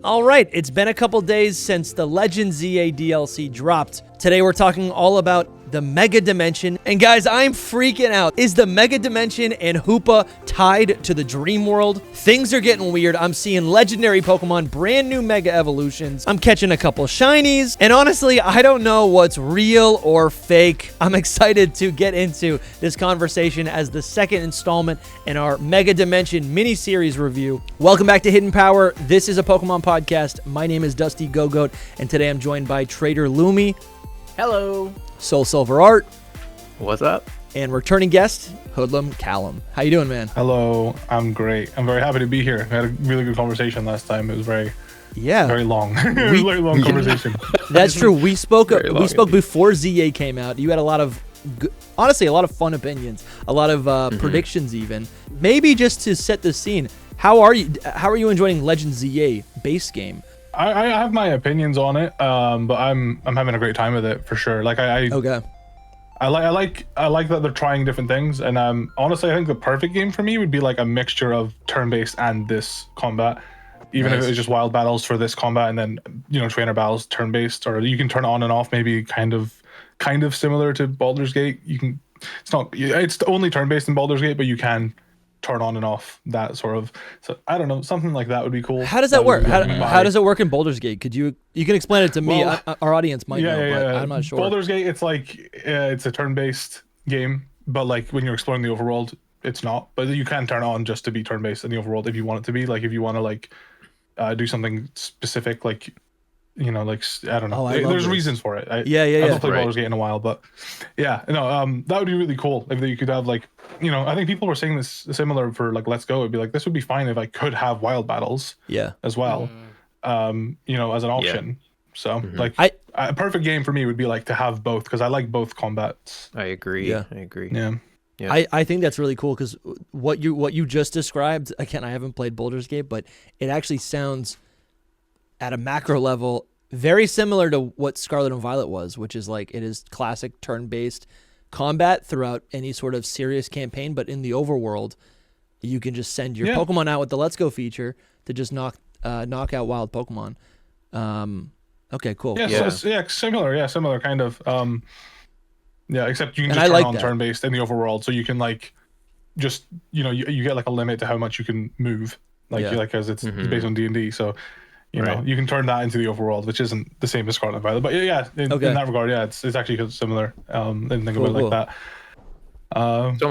All right, it's been a couple days since the Legend ZA DLC dropped. Today we're talking all about the Mega Dimension. And guys, I'm freaking out. Is the Mega Dimension and Hoopa tied to the Dream World? Things are getting weird. I'm seeing legendary Pokemon, brand new Mega Evolutions. I'm catching a couple shinies. And honestly, I don't know what's real or fake. I'm excited to get into this conversation as the second installment in our Mega Dimension mini-series review. Welcome back to Hidden Power. This is a Pokemon podcast. My name is DustyGogoat, and today I'm joined by TraderLumi. Hello. SoulSilverArt. What's up? And returning guest, HoodlumCallum. How you doing, man? Hello, I'm great. I'm very happy to be here. We had a really good conversation last time. It was very long. Very long conversation. That's true. We spoke before ZA came out. You had a lot of, honestly, a lot of fun opinions, a lot of predictions even. Maybe just to set the scene, how are you enjoying Legend ZA base game? I have my opinions on it, but I'm having a great time with it for sure. Like I like that they're trying different things, and honestly I think the perfect game for me would be like a mixture of turn-based and this combat. Even if it was just wild battles for this combat, and then trainer battles turn-based, or you can turn it on and off, maybe kind of similar to Baldur's Gate. It's only turn-based in Baldur's Gate, but you can turn on and off that sort of. So I don't know, something like that would be cool. How does that work? How does it work in Baldur's Gate? Could you can explain it to me? Our audience might know, but I'm not sure. Baldur's Gate, it's like it's a turn-based game, but like when you're exploring the overworld, it's not. But you can turn on just to be turn-based in the overworld if you want it to be. Like if you want to like do something specific, like I don't know. There's reasons for it. I haven't played Baldur's Gate in a while, but that would be really cool if you could have like, I think people were saying this similar for like Let's Go. It'd be like, this would be fine if I could have wild battles as well, as an option. So like a perfect game for me would be like to have both, because I like both combats. I agree. Yeah. I agree. Yeah. I think that's really cool, because what you just described, again, I haven't played Baldur's Gate, but it actually sounds at a macro level very similar to what Scarlet and Violet was, which is like it is classic turn-based combat throughout any sort of serious campaign, but in the overworld, you can just send your Pokemon out with the Let's Go feature to just knock out wild Pokemon. Okay, cool. Similar kind of. Except you can just turn on turn-based in the overworld, so you can like just you get like a limit to how much you can move, because it's based on D&D, so you can turn that into the overworld, which isn't the same as Scarlet and Violet, but in that regard, it's actually similar. And think about it like that. It's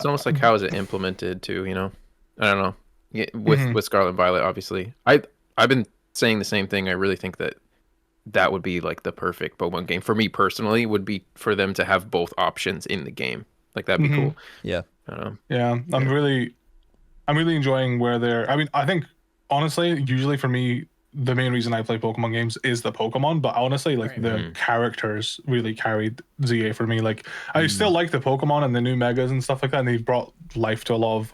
almost like how is it implemented too? I don't know. With Scarlet and Violet, obviously, I've been saying the same thing. I really think that would be like the perfect Pokemon game for me personally. Would be for them to have both options in the game. Like that'd be cool. Yeah. I'm really enjoying where they're. I mean, I think honestly, usually for me, the main reason I play Pokemon games is the Pokemon, but honestly, like the characters really carried ZA for me. Like I still like the Pokemon and the new Megas and stuff like that, and they've brought life to a lot of,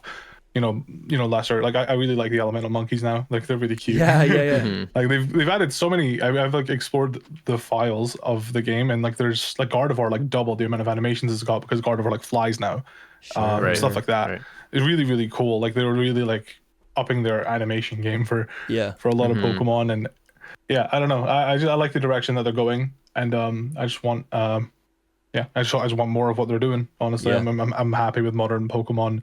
lesser. Like I really like the elemental monkeys now. Like they're really cute. Yeah. Like they've added so many. I've like explored the files of the game, and like there's like Gardevoir like double the amount of animations it's got, because Gardevoir like flies now, stuff like that. It's really, really cool. Like they were really like upping their animation game for a lot of Pokemon, and I don't know. I like the direction that they're going, and I just want I just want more of what they're doing. Honestly, I'm happy with modern Pokemon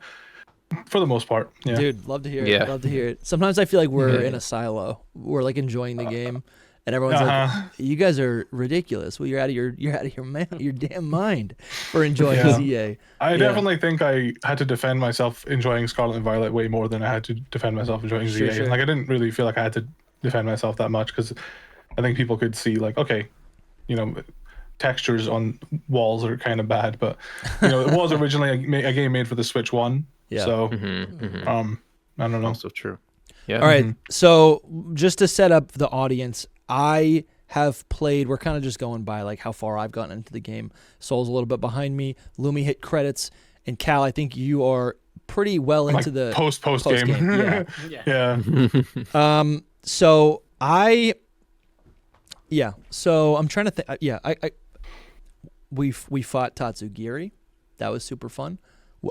for the most part. Yeah. Dude, love to hear it. Love to hear it. Sometimes I feel like we're in a silo. We're like enjoying the game, and everyone's like, "You guys are ridiculous." Well, you're out of your your damn mind for enjoying ZA. I definitely think I had to defend myself enjoying Scarlet and Violet way more than I had to defend myself enjoying ZA. Sure. Like I didn't really feel like I had to defend myself that much, because I think people could see like, okay, textures on walls are kind of bad, but it was originally a game made for the Switch 1. Yeah. So I don't know. Also true. Yeah. All right. So just to set up the audience, I have played, we're kind of just going by like how far I've gotten into the game. Soul's a little bit behind me. Lumi hit credits, and Cal, I think you are pretty well into the post game. Yeah. So I'm trying to think. We fought Tatsugiri. That was super fun.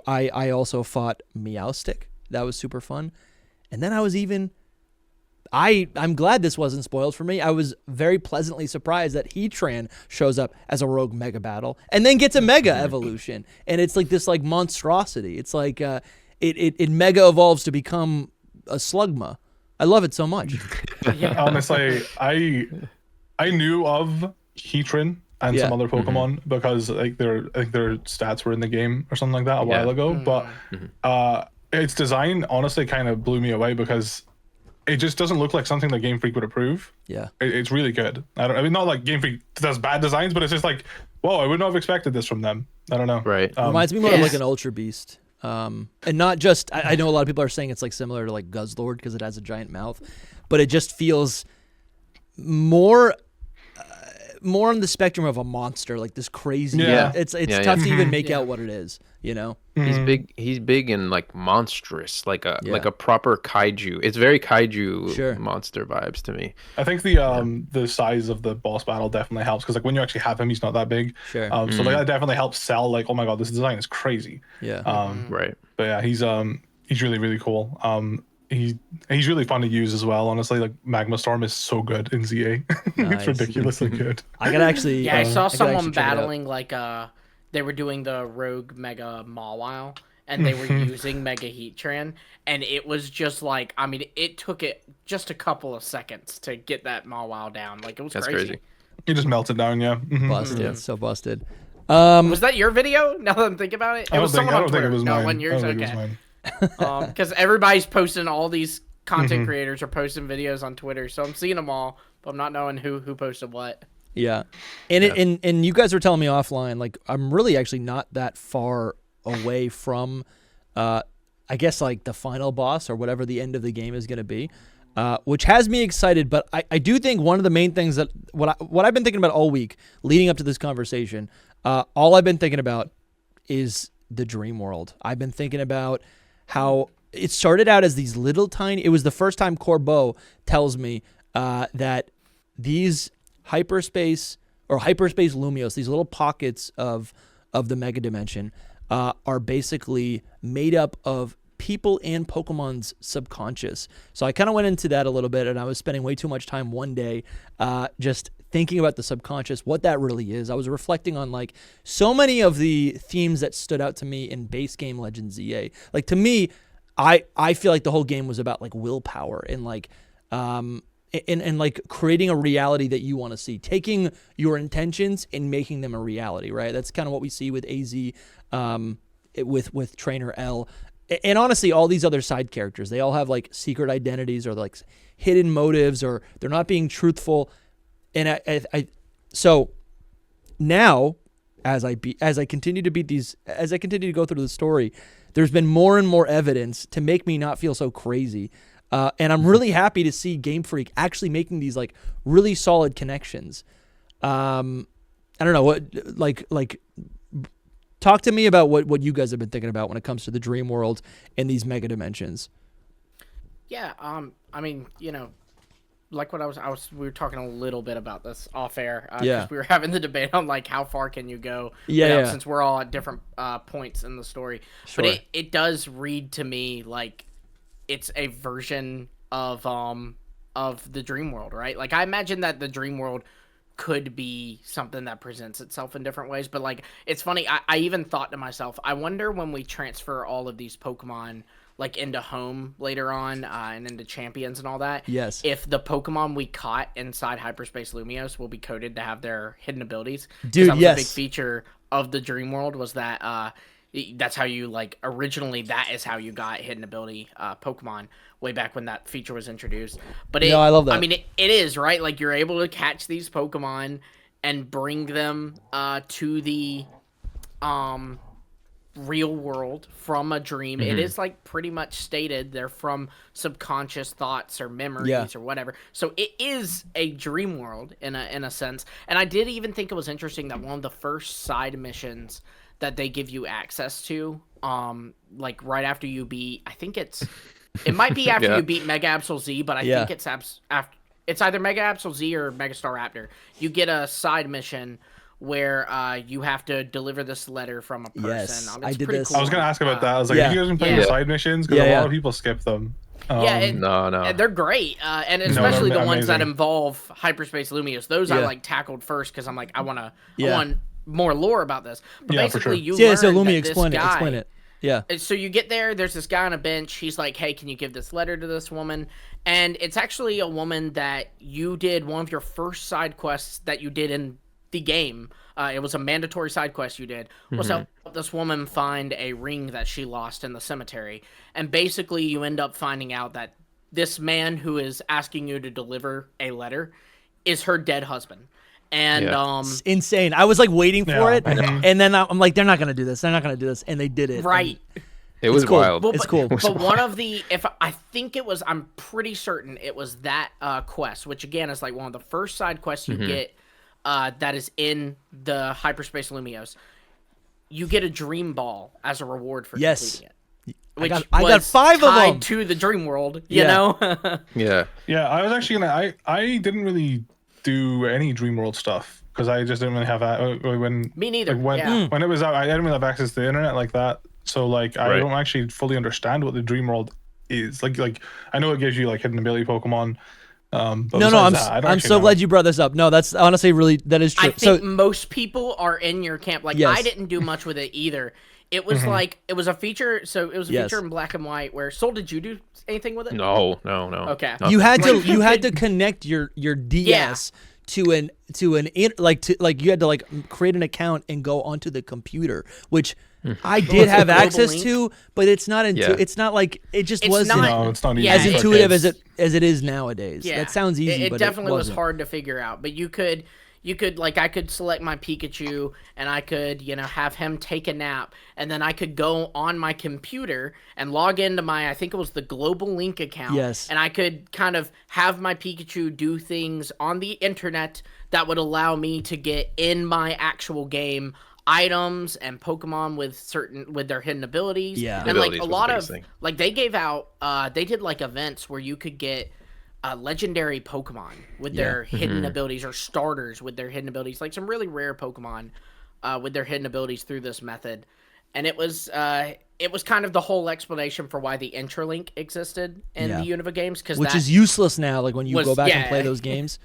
I also fought Meowstic. That was super fun. And then I'm glad this wasn't spoiled for me. I was very pleasantly surprised that Heatran shows up as a rogue mega battle and then gets a mega evolution. And it's like this like monstrosity. It's like it mega evolves to become a Slugma. I love it so much. Honestly, I knew of Heatran and some other Pokemon because like their stats were in the game or something like that a while ago. But its design honestly kind of blew me away because it just doesn't look like something that Game Freak would approve. Yeah, it's really good. I mean, not like Game Freak does bad designs, but it's just like, whoa, I would not have expected this from them. I don't know. Right. Reminds me more of like an Ultra Beast. And not just, I know a lot of people are saying it's like similar to like Guzzlord because it has a giant mouth, but it just feels more on the spectrum of a monster, like this crazy. It's tough to even make out what it is, you know. He's big and like monstrous, like a proper kaiju. It's very kaiju monster vibes to me. I think the size of the boss battle definitely helps because like when you actually have him, he's not that big. So like that definitely helps sell like, oh my god, this design is crazy. Right. But yeah, he's really, really cool. He's really fun to use as well. Honestly, like Magma Storm is so good in ZA. It's ridiculously good. I could actually. Yeah, I saw someone battling like they were doing the Rogue Mega Mawile, and they were using Mega Heatran, and it was just like, I mean, it took it just a couple of seconds to get that Mawile down. Like it was crazy. You just melted down, Busted, so busted. Was that your video? Now that I'm thinking about it, it was someone on Twitter. It was mine. No, one yours. Okay. Because everybody's posting, all these content creators are posting videos on Twitter, so I'm seeing them all, but I'm not knowing who posted what. Yeah, and you guys were telling me offline, like I'm really actually not that far away from, I guess like the final boss or whatever the end of the game is going to be, which has me excited. But I do think one of the main things that what I've been thinking about all week leading up to this conversation, all I've been thinking about is the dream world. I've been thinking about how it started out as these little tiny, it was the first time Corbeau tells me that these hyperspace Lumios, these little pockets of the mega dimension are basically made up of people and Pokemon's subconscious. So I kind of went into that a little bit, and I was spending way too much time one day just thinking about the subconscious, what that really is. I was reflecting on like so many of the themes that stood out to me in base game Legends ZA. Like to me, I feel like the whole game was about like willpower and like and like creating a reality that you want to see, taking your intentions and making them a reality, right? That's kind of what we see with AZ, with Trainer L. And honestly, all these other side characters, they all have like secret identities or like hidden motives, or they're not being truthful. And so now, as I continue to go through the story, there's been more and more evidence to make me not feel so crazy. And I'm really happy to see Game Freak actually making these like really solid connections. I don't know what like. Talk to me about what you guys have been thinking about when it comes to the dream world and these mega dimensions. Yeah, I mean, you know, like what we were talking a little bit about this off air. We were having the debate on like how far can you go since we're all at different points in the story. Sure. But it does read to me like it's a version of the dream world, right? Like I imagine that the dream world could be something that presents itself in different ways, but like it's funny, I even thought to myself, I wonder when we transfer all of these Pokemon like into home later on and into champions and all that, if the Pokemon we caught inside Hyperspace Lumios will be coded to have their hidden abilities. Dude, that was a big feature of the dream world, was that that's how you like originally, that is how you got hidden ability Pokemon way back when that feature was introduced. But I love that. I mean, it is, right? Like you're able to catch these Pokemon and bring them to the real world from a dream. It is like pretty much stated they're from subconscious thoughts or memories or whatever. So it is a dream world in a sense. And I did even think it was interesting that one of the first side missions that they give you access to, like right after you beat, I think it might be after you beat Mega Absol Z, but I think it's after, it's either Mega Absol Z or Mega Star Raptor. You get a side mission where you have to deliver this letter from a person. I did this. Cool. I was going to ask about that. I was like, have you guys been playing the side missions? Because a lot of people skip them. No. They're great, and especially the ones that amazing. involve hyperspace Lumios. Those I like tackled first because I'm like, I want more lore about this. But basically, you learn so Lumi, that explain this guy, explain it. Yeah. So you get there. There's this guy on a bench. He's like, "Hey, can you give this letter to this woman?" And it's actually a woman that you did one of your first side quests that you did in the game. It was a mandatory side quest you did. Was help this woman find a ring that she lost in the cemetery. And basically, you end up finding out that this man who is asking you to deliver a letter is her dead husband. And it's insane. I was like waiting for it, and then I'm like, they're not gonna do this. They're not gonna do this, and they did it. Right. It was cool. wild. Well, it's cool. But one of the, I think it was, I'm pretty certain it was that quest, which again is like one of the first side quests you get that is in the hyperspace Lumios. You get a dream ball as a reward for completing it. Which I got 5 of them tied to the dream world, you know? Yeah. I was actually gonna. I didn't really do any Dreamworld stuff because I just didn't really have that. Me neither. Like when it was out, I didn't really have access to the internet like that. So like I don't actually fully understand what the Dreamworld is. Like I know it gives you like hidden ability Pokemon. But I'm so glad you brought this up. No, that's honestly that is true. I think most people are in your camp. Like I didn't do much with it either. It was like it was a feature. So it was a feature in black and white. Where Soul, did you do anything with it? No. Okay. Nothing. You had to connect your DS to an you had to like create an account and go onto the computer, which I did have access to, but it's not it's not like it just wasn't it's not as intuitive as it is nowadays. Yeah. That sounds easy, it but definitely it was hard to figure out. But you could like I could select my Pikachu and I could have him take a nap, and then I could go on my computer and log into my, I think it was the Global Link account. Yes. And I could kind of have my Pikachu do things on the internet that would allow me to get in my actual game items and Pokemon with their hidden abilities. Yeah. And like a lot of like they gave out they did like events where you could get legendary Pokemon with their hidden abilities, or starters with their hidden abilities, like some really rare Pokemon with their hidden abilities through this method. And it was kind of the whole explanation for why the Interlink existed in the Unova games, which is useless now. Like when you go back and play those games,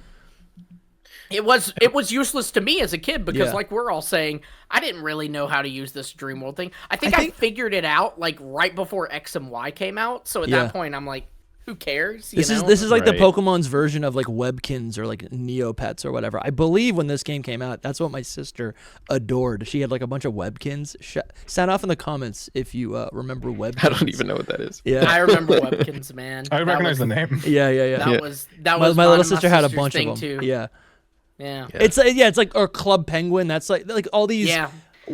it was useless to me as a kid because like we're all saying, I didn't really know how to use this Dream World thing. I think I figured it out like right before X and Y came out. So at that point, I'm like, who cares? This is like the Pokemon's version of like Webkins or like Neopets or whatever. I believe when this game came out, that's what my sister adored. She had like a bunch of Webkins. Sound off in the comments if you remember Webkins. I don't even know what that is. Yeah, I remember Webkins, man. I recognize the name. Yeah. That was my little sister had a bunch of them. Too. Yeah. It's like or Club Penguin. That's like all these. Yeah.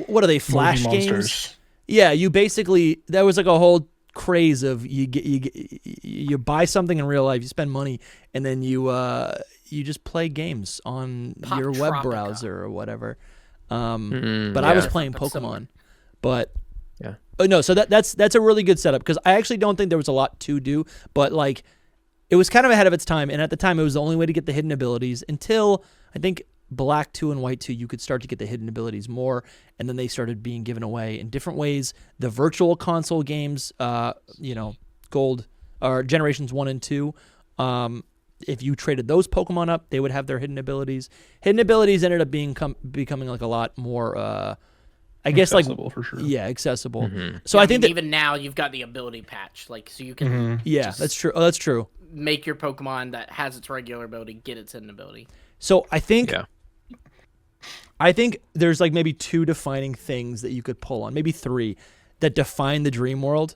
What are they? Flash games. Yeah, you basically there was like a whole craze of you buy something in real life, you spend money, and then you just play games on your web browser or whatever. But I was playing Pokemon, but no. So that's a really good setup because I actually don't think there was a lot to do, but like it was kind of ahead of its time, and at the time it was the only way to get the hidden abilities until I think Black 2 and White 2, you could start to get the hidden abilities more, and then they started being given away in different ways. The virtual console games, Gold or Generations 1 and 2, if you traded those Pokemon up, they would have their hidden abilities. Hidden abilities ended up becoming like a lot more, I guess, accessible, like for sure. Yeah, accessible. Mm-hmm. So I think that even now you've got the ability patch, like so you can. Yeah, that's true. Oh, that's true. Make your Pokemon that has its regular ability get its hidden ability. So I think there's like maybe 2 defining things that you could pull on, maybe 3 that define the dream world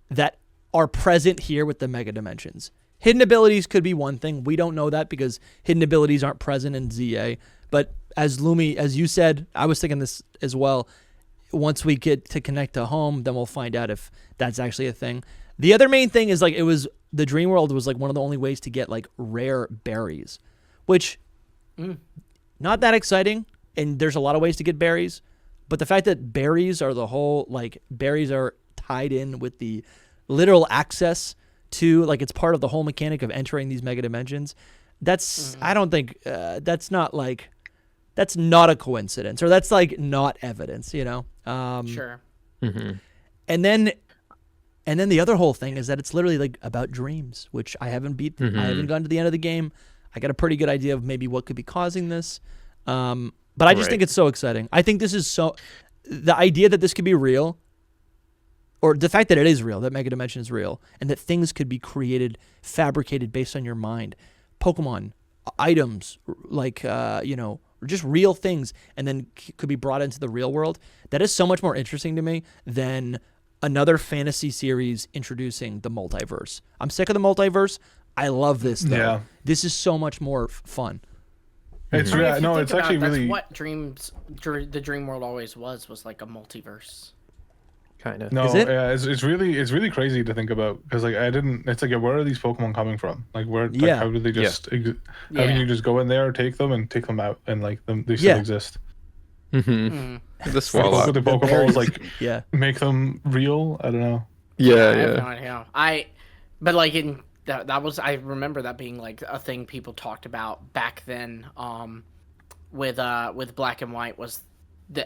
that are present here with the Mega Dimensions. Hidden abilities could be one thing. We don't know that because hidden abilities aren't present in ZA. But as Lumi, as you said, I was thinking this as well. Once we get to connect to home, then we'll find out if that's actually a thing. The other main thing is like the dream world was like one of the only ways to get like rare berries, which not that exciting. And there's a lot of ways to get berries, but the fact that berries are berries are tied in with the literal access to, like, it's part of the whole mechanic of entering these Mega Dimensions. That's, I don't think, that's not a coincidence, or that's like not evidence, Sure. And then And then the other whole thing is that it's literally like about dreams, which I haven't beat. I haven't gone to the end of the game. I got a pretty good idea of maybe what could be causing this. But I just think it's so exciting. I think this is the idea that this could be real, or the fact that it is real, that Mega Dimension is real, and that things could be created, fabricated based on your mind. Pokemon, items, like, just real things, and then could be brought into the real world. That is so much more interesting to me than another fantasy series introducing the multiverse. I'm sick of the multiverse. I love this, though. Yeah. This is so much more fun. It's it's actually really what the dream world always was like a multiverse. Kind of. No, is it? Yeah, it's really crazy to think about, because like it's like, where are these Pokemon coming from? Like how do they just how can you just go in there, take them out, and like they still exist? The Swallow. The Pokeballs like make them real. I don't know. Yeah, I have no idea. But like in that was, I remember that being like a thing people talked about back then. With Black and White was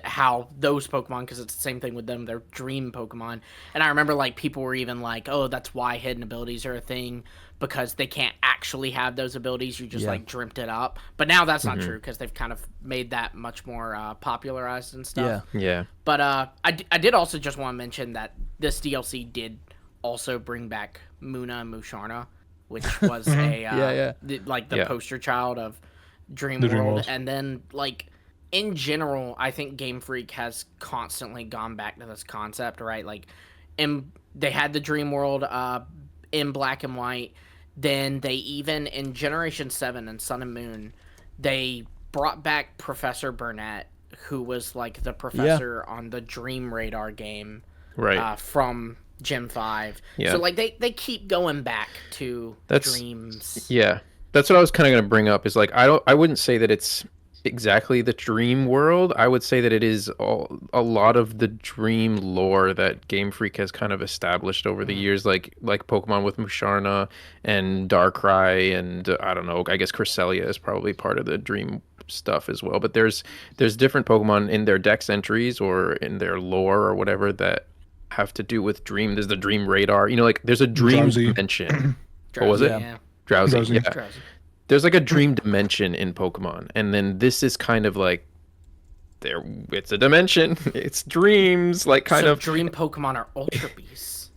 how those Pokemon, because it's the same thing with them, they're dream Pokemon. And I remember like people were even like, oh, that's why hidden abilities are a thing, because they can't actually have those abilities. You just like dreamt it up. But now that's not true, because they've kind of made that much more popularized and stuff. Yeah. But I did also just want to mention that this DLC did also bring back Muna and Musharna, which was the poster child of Dream World. And then like, in general, I think Game Freak has constantly gone back to this concept, right? Like, they had the Dream World in Black and White. Then they even, in Generation 7 and Sun and Moon, they brought back Professor Burnett, who was like the professor on the Dream Radar game, right? From Gen 5. So like they keep going back to dreams. Yeah, that's what I was kind of going to bring up. Is like I wouldn't say that it's exactly the dream world. I would say that it is a lot of the dream lore that Game Freak has kind of established over the years, like Pokemon with Musharna and Darkrai, and I don't know, I guess Cresselia is probably part of the dream stuff as well. But there's different Pokemon in their dex entries or in their lore or whatever that have to do with dream. There's the Dream Radar, like there's a dream dimension. What was it? Yeah. Drowsy. Yeah. There's like a dream dimension in Pokemon, and then this is kind of like it's a dimension, it's dreams, like kind of dream Pokemon are Ultra Beasts.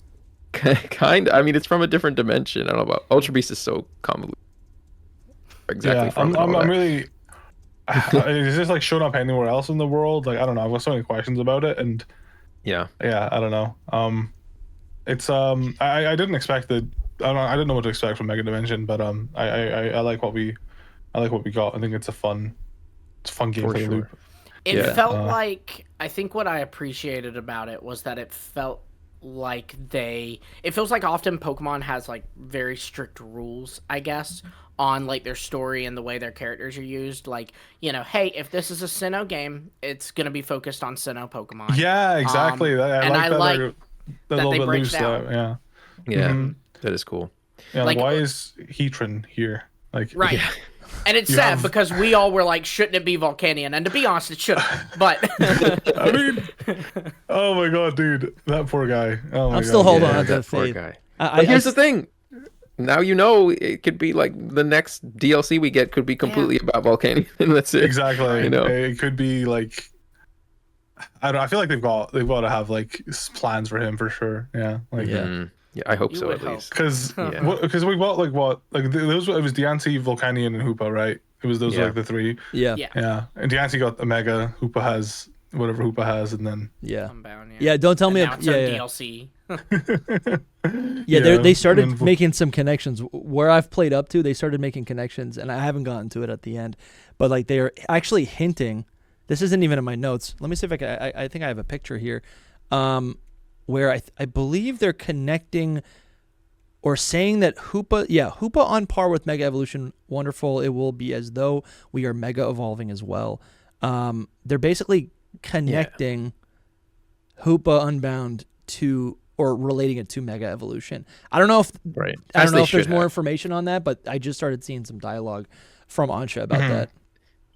Kind of. I mean, it's from a different dimension. I don't know about Ultra Beast is so convoluted. Exactly. I'm really. Is this like showing up anywhere else in the world? Like, I don't know. I've got so many questions about it, and yeah, I don't know. It's I didn't expect that. I didn't know what to expect from Mega Dimension, but I like what we got. I think it's a fun gameplay loop. It felt like, I think what I appreciated about it was that it felt like it feels like often Pokemon has like very strict rules, I guess, on like their story and the way their characters are used. Like, hey, if this is a Sinnoh game, it's gonna be focused on Sinnoh Pokemon. Yeah, exactly. I like that they break it out. Yeah. Mm-hmm. That is cool. Yeah, like why is Heatran here? Like, right. Yeah. And it's sad because we all were like, shouldn't it be Volcanion? And to be honest, it should. But I mean, oh my god, dude, that poor guy. Oh my god. I'm still holding on to that poor guy. Here's the thing. Now it could be like the next DLC we get could be completely about Volcanion, and that's it. Exactly. It could be like, I feel like they've got to have like plans for him for sure. Yeah. Like yeah, I hope so at least. Because we bought it was Diancie, Volcanion, and Hoopa, right? It was those like the three. Yeah. And Diancie got a Mega. Hoopa has whatever Hoopa has, and then Unbound, don't tell me. Now it's DLC. They started making some connections. Where I've played up to, they started making connections, and I haven't gotten to it at the end. But like they are actually hinting. This isn't even in my notes. Let me see if I can. I think I have a picture here. Where I believe they're connecting or saying that Hoopa on par with Mega Evolution, wonderful. It will be as though we are Mega evolving as well. They're basically connecting Hoopa Unbound to, or relating it to Mega Evolution. I don't know if there's more information on that, but I just started seeing some dialogue from Ansha about that.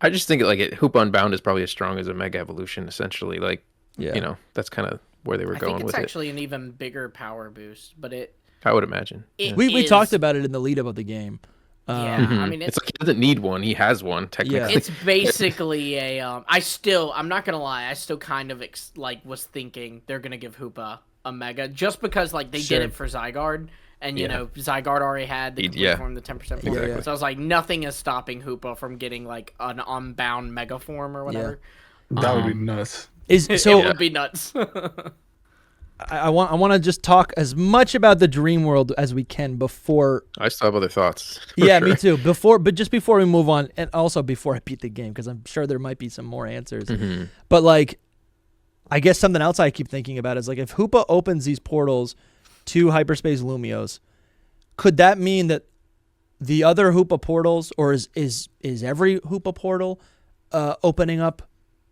I just think Hoopa Unbound is probably as strong as a Mega Evolution, essentially. Like, that's kind of where they were going with it. I think it's actually an even bigger power boost, but I would imagine. We talked about it in the lead up of the game. Yeah, I mean, it's like he doesn't need one; he has one technically. Yeah. It's basically a. I'm not gonna lie, I still kind of was thinking they're gonna give Hoopa a mega just because like they did it for Zygarde, and you know Zygarde already had the complete form, the 10% form. Exactly. So I was like, nothing is stopping Hoopa from getting like an unbound mega form or whatever. That would be nuts. It would be nuts. I want to just talk as much about the dream world as we can before. I still have other thoughts. Yeah, me too. But just before we move on, and also before I beat the game, because I'm sure there might be some more answers. But like, I guess something else I keep thinking about is like, if Hoopa opens these portals to Hyperspace Lumios, could that mean that the other Hoopa portals, or is every Hoopa portal opening up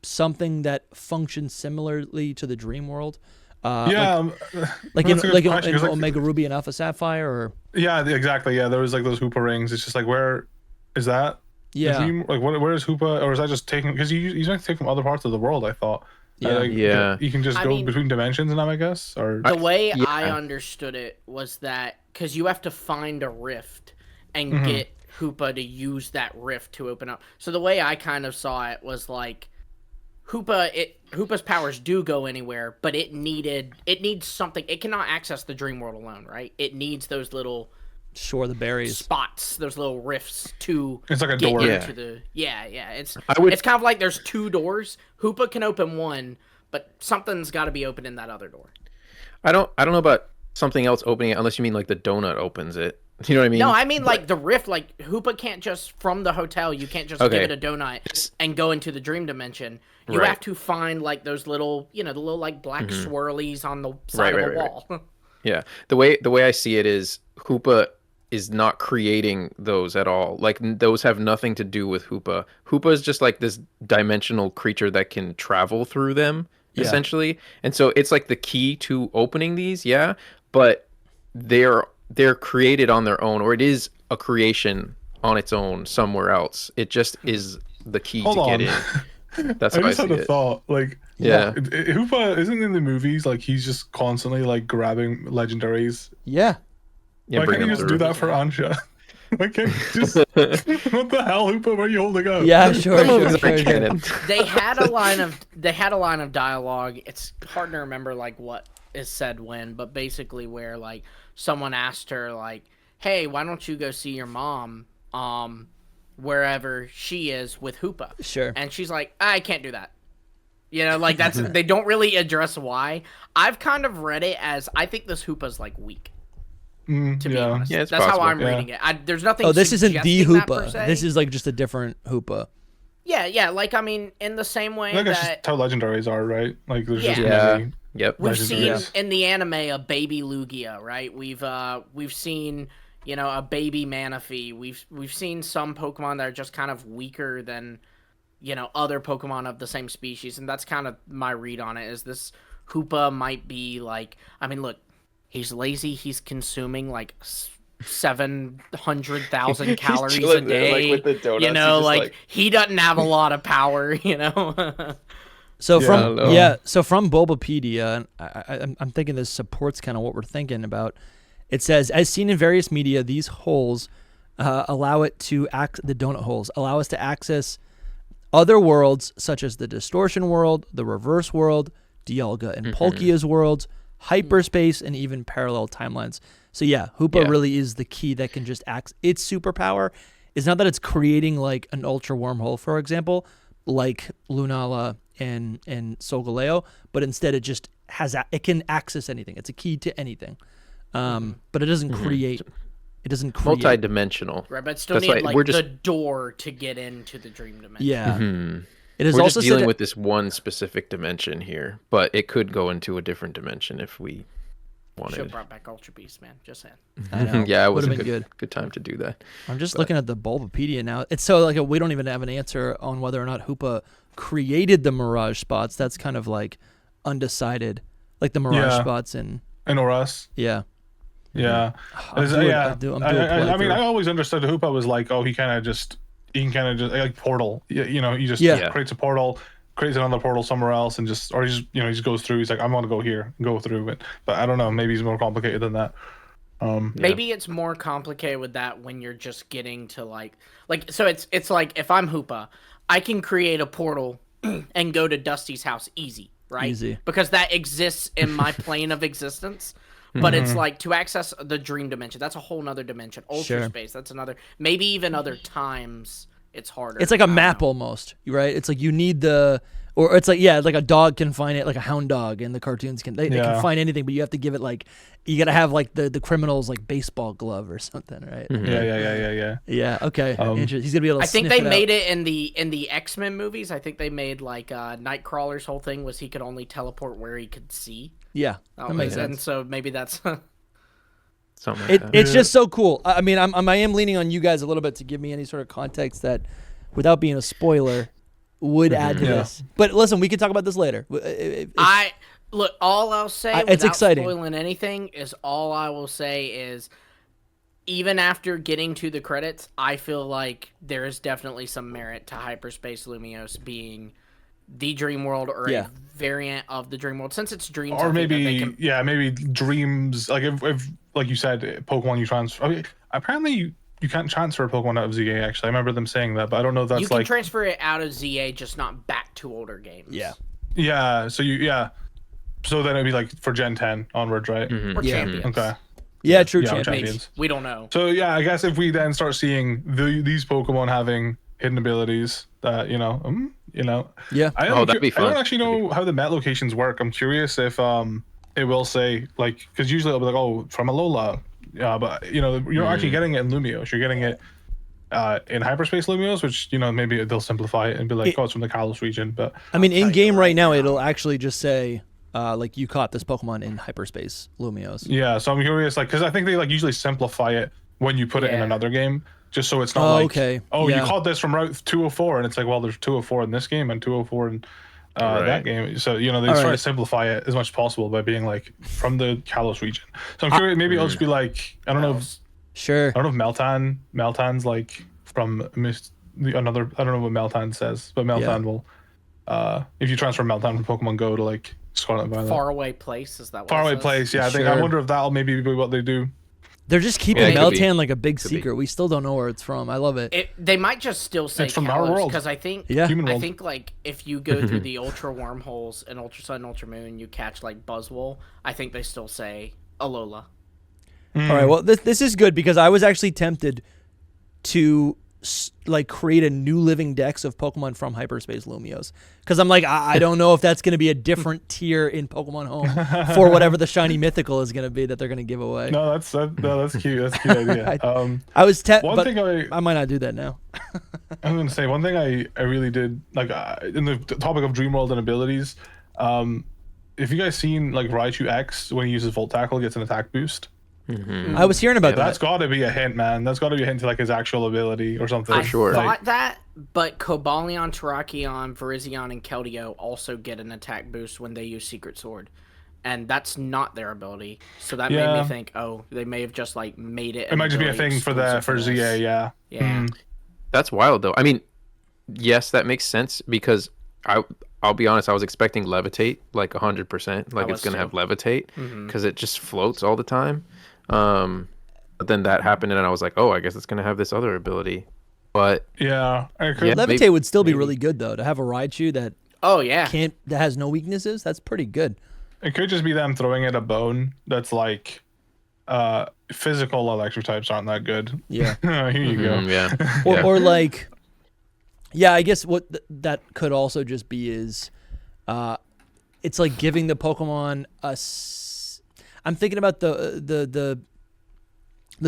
something that functions similarly to the dream world? Like in Omega Ruby and Alpha Sapphire, or exactly. Yeah, there was like those Hoopa rings. It's just like, where is that? Yeah, like where is Hoopa, or is that just taking? Because you don't take from other parts of the world. I thought. You can just go between dimensions now, I guess. Or the way I understood it was that because you have to find a rift and get Hoopa to use that rift to open up. So the way I kind of saw it was like. Hoopa's powers do go anywhere, but it needs something. It cannot access the dream world alone, right? It needs those little the berries spots, those little rifts to it's like a door into the it's kind of like there's two doors. Hoopa can open one, but something's got to be open in that other door. I don't know about something else opening it unless you mean like the donut opens it. You know what I mean? No, I mean like the rift. Like Hoopa can't just from the hotel. You can't just give it a donut and go into the dream dimension. You have to find like those little, the little like black swirlies on the side of the wall. Yeah, the way I see it is Hoopa is not creating those at all. Like those have nothing to do with Hoopa. Hoopa is just like this dimensional creature that can travel through them essentially, and so it's like the key to opening these. Yeah, but they're created on their own, or it is a creation on its own somewhere else. It just is the key to get in. That's I how just had a thought. Like, Hoopa isn't in the movies. Like, he's just constantly like grabbing legendaries. Yeah. Why can't you just do that for Ansha? Why can't you just? What the hell, Hoopa? Where are you holding up? Yeah, sure. They had a line of dialogue. It's hard to remember like what is said when, but basically where like someone asked her like, "Hey, why don't you go see your mom?" Wherever she is with Hoopa. Sure. And she's like, I can't do that. Like that's they don't really address why. I've kind of read it as I think this Hoopa's like weak. To be honest. Yeah, that's possible. how I'm reading it. There's nothing. Oh, this isn't the Hoopa. That, this is like just a different Hoopa. Yeah. Like I mean, in the same way that that's just how legendaries are, right? Like there's just many. Yep. We've seen in the anime a baby Lugia, right? We've seen a baby Manaphy. We've seen some Pokemon that are just kind of weaker than, other Pokemon of the same species, and that's kind of my read on it. Is this Hoopa might be like? I mean, look, he's lazy. He's consuming like 700,000 calories a day. Like, with the donuts, he doesn't have a lot of power. So from Bulbapedia, and I'm thinking this supports kind of what we're thinking about. It says, as seen in various media, these holes allow it to the donut holes allow us to access other worlds such as the distortion world, the reverse world, Dialga and Palkia's worlds, hyperspace, and even parallel timelines. So Hoopa really is the key that can just its superpower is not that it's creating like an ultra wormhole, for example, like Lunala and Solgaleo, but instead it just it can access anything. It's a key to anything. But it doesn't create. It doesn't create multi-dimensional. Right, but still need the door to get into the dream dimension. Yeah. It is we're also just dealing with this one specific dimension here, but it could go into a different dimension if we wanted. Should have brought back Ultra Beast, man. Just saying. I know. Yeah, it was a good time to do that. I'm just looking at the Bulbapedia now. It's so like we don't even have an answer on whether or not Hoopa created the Mirage spots. That's kind of like undecided, like the Mirage spots in Oras. Yeah. Yeah. I mean, I always understood Hoopa was like, he can kind of just like portal. He just creates a portal, creates another portal somewhere else and just, or he just goes through. He's like, I'm gonna go here, go through it. But I don't know. Maybe he's more complicated than that. Maybe it's more complicated with that when you're just getting to like so it's like if I'm Hoopa, I can create a portal and go to Dusty's house easy, right? Easy. Because that exists in my plane of existence. But it's like to access the dream dimension, that's a whole nother dimension. Ultra space, that's another, maybe even other times it's harder. It's like a map almost, right? It's like you need or it's like, like a dog can find it, like a hound dog, and the cartoons they can find anything, but you have to give it like, you got to have like the criminal's like baseball glove or something, right? Yeah, okay. He's gonna be able to I think they made it in the X-Men movies. I think they made like Nightcrawler's whole thing was he could only teleport where he could see. Yeah, that makes sense. And so maybe that's something like that. It's just so cool. I mean, I am leaning on you guys a little bit to give me any sort of context that, without being a spoiler, would add to this. But listen, we can talk about this later. Look, all I'll say it's without exciting. Spoiling anything is all I will say is, even after getting to the credits, I feel like there is definitely some merit to Hyperspace Lumios being the dream world or a variant of the dream world, since it's dreams. Or maybe maybe dreams, like if like you said, Pokemon you transfer. I mean, apparently you can't transfer a Pokemon out of ZA. Actually, I remember them saying that, but I don't know if that's you can transfer it out of ZA, just not back to older games. So then it'd be like for Gen 10 onwards, right? Or Champions. Okay. Yeah, true, champions. We don't know. So yeah, I guess if we then start seeing these Pokemon having hidden abilities that that'd be fun. I don't actually know how the Met locations work. I'm curious if it will say, like, because usually it'll be like, oh, from Alola. Yeah, but you're actually getting it in Lumios. You're getting it in Hyperspace Lumios, which maybe they'll simplify it and be like, oh, it's from the Kalos region. But I mean, in game right now, it'll actually just say, like, you caught this Pokemon in Hyperspace Lumios. Yeah, so I'm curious, like, because I think they like usually simplify it when you put it in another game, just so it's not you caught this from Route 204, and it's like, well, there's 204 in this game and 204 in that game. So they try to simplify it as much as possible by being like from the Kalos region. So I'm curious, maybe it'll just be like, I don't know if Meltan's like from another. I don't know what Meltan says, but Meltan will if you transfer Meltan from Pokemon Go to like Scarlet and Violet. Faraway place, is that what faraway place? Yeah, I wonder if that'll maybe be what they do. They're just keeping Meltan like a big secret. We still don't know where it's from. I love it. They might just still say it's from our world, because I think like if you go through the Ultra wormholes in Ultra Sun, Ultra Moon, you catch like Buzzwole. I think they still say Alola. All right. Well, this is good because I was actually tempted to like create a new living dex of Pokemon from Hyperspace Lumios, because I'm like, I don't know if that's going to be a different tier in Pokemon Home for whatever the shiny mythical is going to be that they're going to give away. No, that's cute. That's a cute idea. I was but I might not do that now. I'm going to say one thing I really did like in the topic of Dream World and abilities. If you guys seen like Raichu X, when he uses Volt Tackle, gets an attack boost. I was hearing about that. That's got to be a hint, man. That's got to be a hint to like his actual ability or something. I thought that, but Cobalion, Terrakion, Virizion, and Keldeo also get an attack boost when they use Secret Sword, and that's not their ability. So that made me think, oh, they may have just like made it. It might just be a thing for ZA, yeah. Yeah. That's wild though. I mean, yes, that makes sense because I'll be honest, I was expecting Levitate like 100%, like it's gonna have Levitate because it just floats all the time. But then that happened, and I was like, "Oh, I guess it's gonna have this other ability." But Levitate would still be really good though, to have a Raichu that that has no weaknesses. That's pretty good. It could just be them throwing it a bone that's like physical electric types aren't that good. Yeah. Here you go. Or like, I guess what that could also just be is, it's like giving the Pokemon I'm thinking about the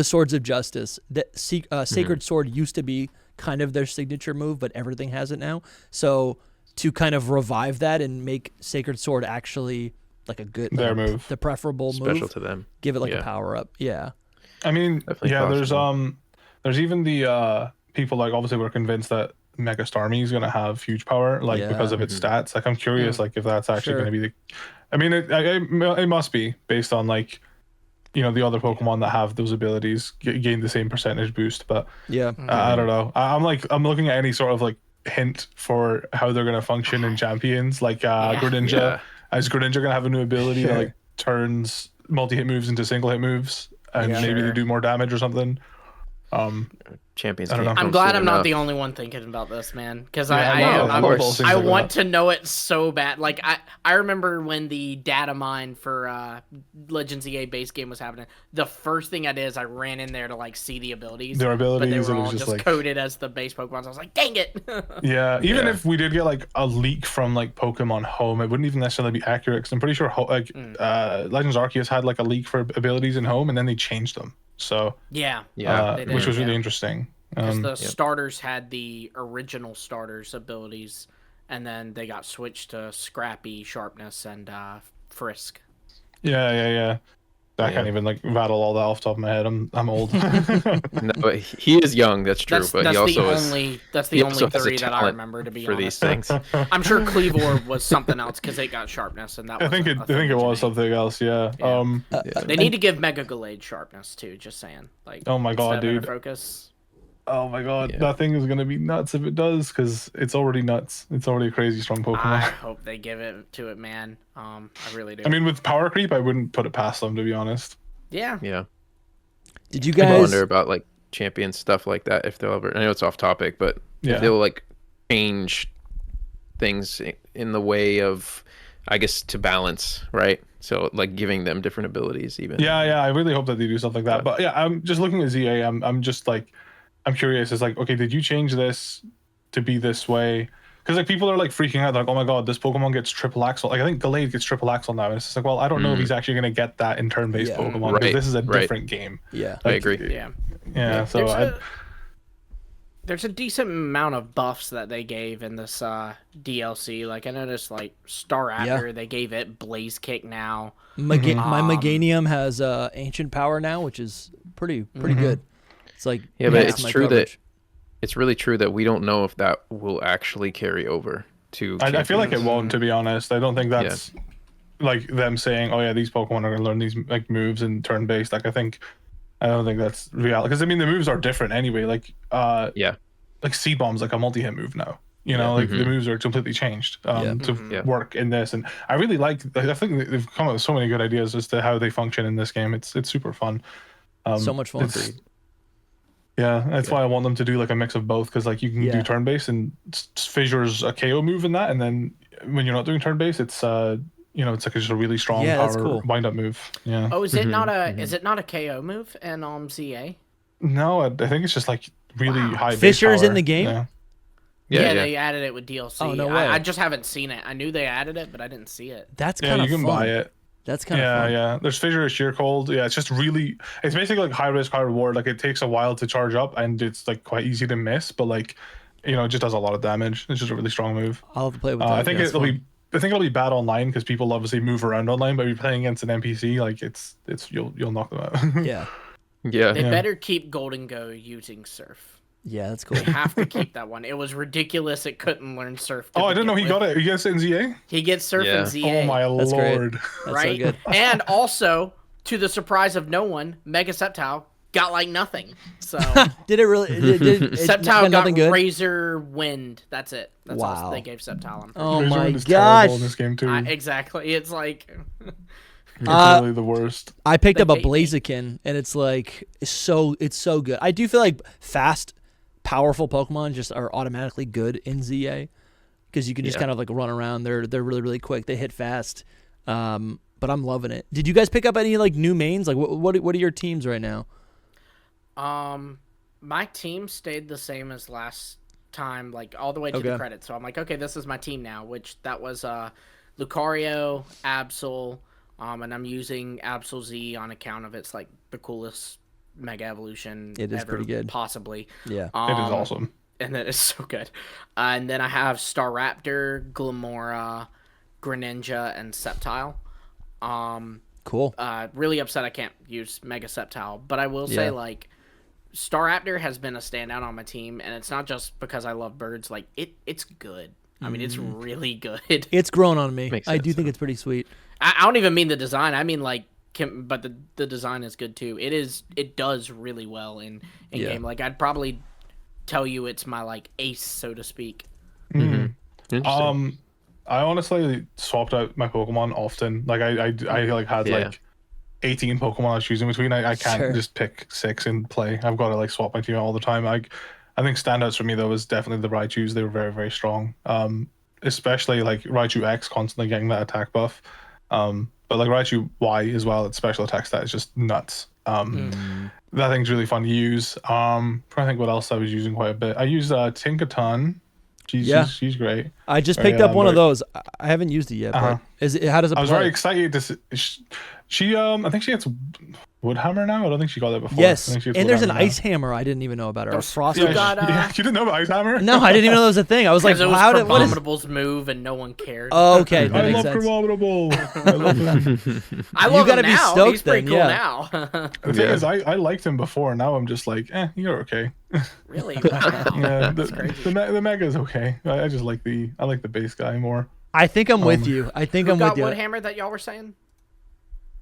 Swords of Justice. That Sacred Sword used to be kind of their signature move, but everything has it now. So to kind of revive that and make Sacred Sword actually like a good move, the preferable special move to them, give it like a power up. Yeah, I mean, there's even the people like obviously we're convinced that Mega Starmie is gonna have huge power, like because of its stats. Like I'm curious, like if that's actually gonna be the. I mean, it must be based on like, the other Pokemon that have those abilities gain the same percentage boost. But I don't know. I'm looking at any sort of like hint for how they're gonna function in champions. Like Greninja, is Greninja gonna have a new ability that like turns multi-hit moves into single-hit moves, and maybe they do more damage or something. Champions. I don't know. I'm glad I'm not the only one thinking about this, man, because I want to know it so bad. Like I remember when the data mine for Legends EA base game was happening. The first thing I did is I ran in there to like see the abilities. Their abilities, but they were all just like coded as the base Pokemon. So I was like, dang it. Even if we did get like a leak from like Pokemon Home, it wouldn't even necessarily be accurate. Because I'm pretty sure Legends Arceus had like a leak for abilities in Home, and then they changed them. So which was really interesting. Because the starters had the original starters abilities, and then they got switched to Scrappy, Sharpness, and Frisk. Yeah. I can't even like rattle all that off the top of my head. I'm old. No, but he is young. That's true. But he also that's the only three that I remember, to be for honest. these things. I'm sure Cleavor was something else because it got Sharpness, and that I think it was something else. Yeah. They need to give Mega Gallade Sharpness too. Just saying. Like, oh my god, dude. Focus. Oh my god, that thing is gonna be nuts if it does, because it's already nuts. It's already a crazy strong Pokemon. I hope they give it to it, man. I really do. I mean, with power creep, I wouldn't put it past them, to be honest. Yeah. Did you guys I wonder about like champion stuff like that, if they'll ever? I know it's off topic, but if they'll like change things in the way of, I guess, to balance, right? So like giving them different abilities, even. Yeah. I really hope that they do stuff like that. But yeah, I'm just looking at ZA. I'm just like, I'm curious. It's like, okay, did you change this to be this way? Because like people are like freaking out. They're like, oh my god, this Pokemon gets triple axle. Like I think Gallade gets triple axle now, and it's just like, well, I don't know if he's actually gonna get that in turn-based Pokemon, because this is a different game. Yeah, like, I agree. Yeah. So there's a decent amount of buffs that they gave in this DLC. Like I noticed, like Staraptor, they gave it Blaze Kick now. My Meganium has Ancient Power now, which is pretty good. It's like but it's true that it's really true that we don't know if that will actually carry over to. I feel like it won't, to be honest. I don't think that's like them saying, "Oh yeah, these Pokemon are gonna learn these like moves in turn-based." Like I don't think that's reality, because I mean the moves are different anyway. Like like Seed Bomb's like a multi-hit move now. You know, like the moves are completely changed to work in this, and I really like. I think they've come up with so many good ideas as to how they function in this game. It's super fun. So much fun. Yeah, that's why I want them to do like a mix of both, because like you can do turn-based, and Fissure's a KO move in that, and then when you're not doing turn-based, it's it's like just a really strong power wind-up move. Yeah. Oh, is it not a KO move in ZA? No, I think it's just like really high. Fissure's in the game. Yeah, they added it with DLC. Oh, no way. I just haven't seen it. I knew they added it, but I didn't see it. That's kind of you can buy it. That's kind of fun. Yeah. There's Fissure, Sheer Cold. Yeah, it's just really, it's basically like high risk, high reward. Like it takes a while to charge up, and it's like quite easy to miss, but like, it just does a lot of damage. It's just a really strong move. I'll have to play with that. I think it'll be bad online, because people obviously move around online, but if you're playing against an NPC, like it's you'll knock them out. Yeah. They better keep Golden Go using Surf. Yeah, that's cool. They have to keep that one. It was ridiculous it couldn't learn Surf. Oh, I didn't know he got it. He gets it in ZA? He gets Surf in ZA. Oh my That's lord. Great. That's right? so good. And also, to the surprise of no one, Mega Sceptile got like nothing. So did it really? Sceptile got good? Razor Wind. That's it. That's all they gave Sceptile. Oh my gosh! In this game too. Exactly. It's like it's really the worst. I picked up a Blaziken, and it's like it's so good. I do feel like fast, powerful Pokemon just are automatically good in ZA, because you can just kind of like run around. They're really, really quick. They hit fast. But I'm loving it. Did you guys pick up any like new mains? Like what are your teams right now? My team stayed the same as last time, like all the way to the credits. So I'm like, okay, this is my team now, which that was Lucario, Absol, and I'm using Absol Z on account of it's like the coolest Mega Evolution it is ever, pretty good. Possibly. Yeah. It is awesome. And that is so good. And then I have Staraptor, Glamora, Greninja, and Sceptile. Cool. Really upset I can't use Mega Sceptile, but I will say like Staraptor has been a standout on my team, and it's not just because I love birds. Like it's good. I mean, it's really good. It's grown on me. Makes I sense, do think it's pretty sweet. I don't even mean the design. I mean like, but the design is good too. It does really well in game. Like I'd probably tell you it's my like ace, so to speak. Interesting. I honestly swapped out my Pokemon often. Like I like had like 18 Pokemon I was choosing between. I can't just pick 6 and play. I've got to like swap my team out all the time. I think standouts for me though was definitely the Raichus. They were very, very strong. Especially like Raichu X constantly getting that attack buff. But like Raichu Y as well, its special attack stat is just nuts. That thing's really fun to use. Trying to think what else I was using quite a bit. I use Tinkaton. She's great. I just picked up one of those. I haven't used it yet, but how does it play? I was very excited to see. She I think she gets Woodhammer now. I don't think she got it before. Yes, and there's an Ice Hammer I didn't even know about. Or a Frost. You didn't know about Ice Hammer? No, I didn't even know that was a thing. I was like, how did Chromotable's move and no one cared? Oh, okay, that I makes love sense. Chromatable. I love him. I love you gotta him be now. stoked He's pretty then, cool yeah. now. The thing is, I liked him before. Now I'm just like, you're okay. Really? Wow. Yeah, That's crazy. the Mega is okay. I just like the base guy more. I think I'm with you. I think I'm with you. What hammer that y'all were saying?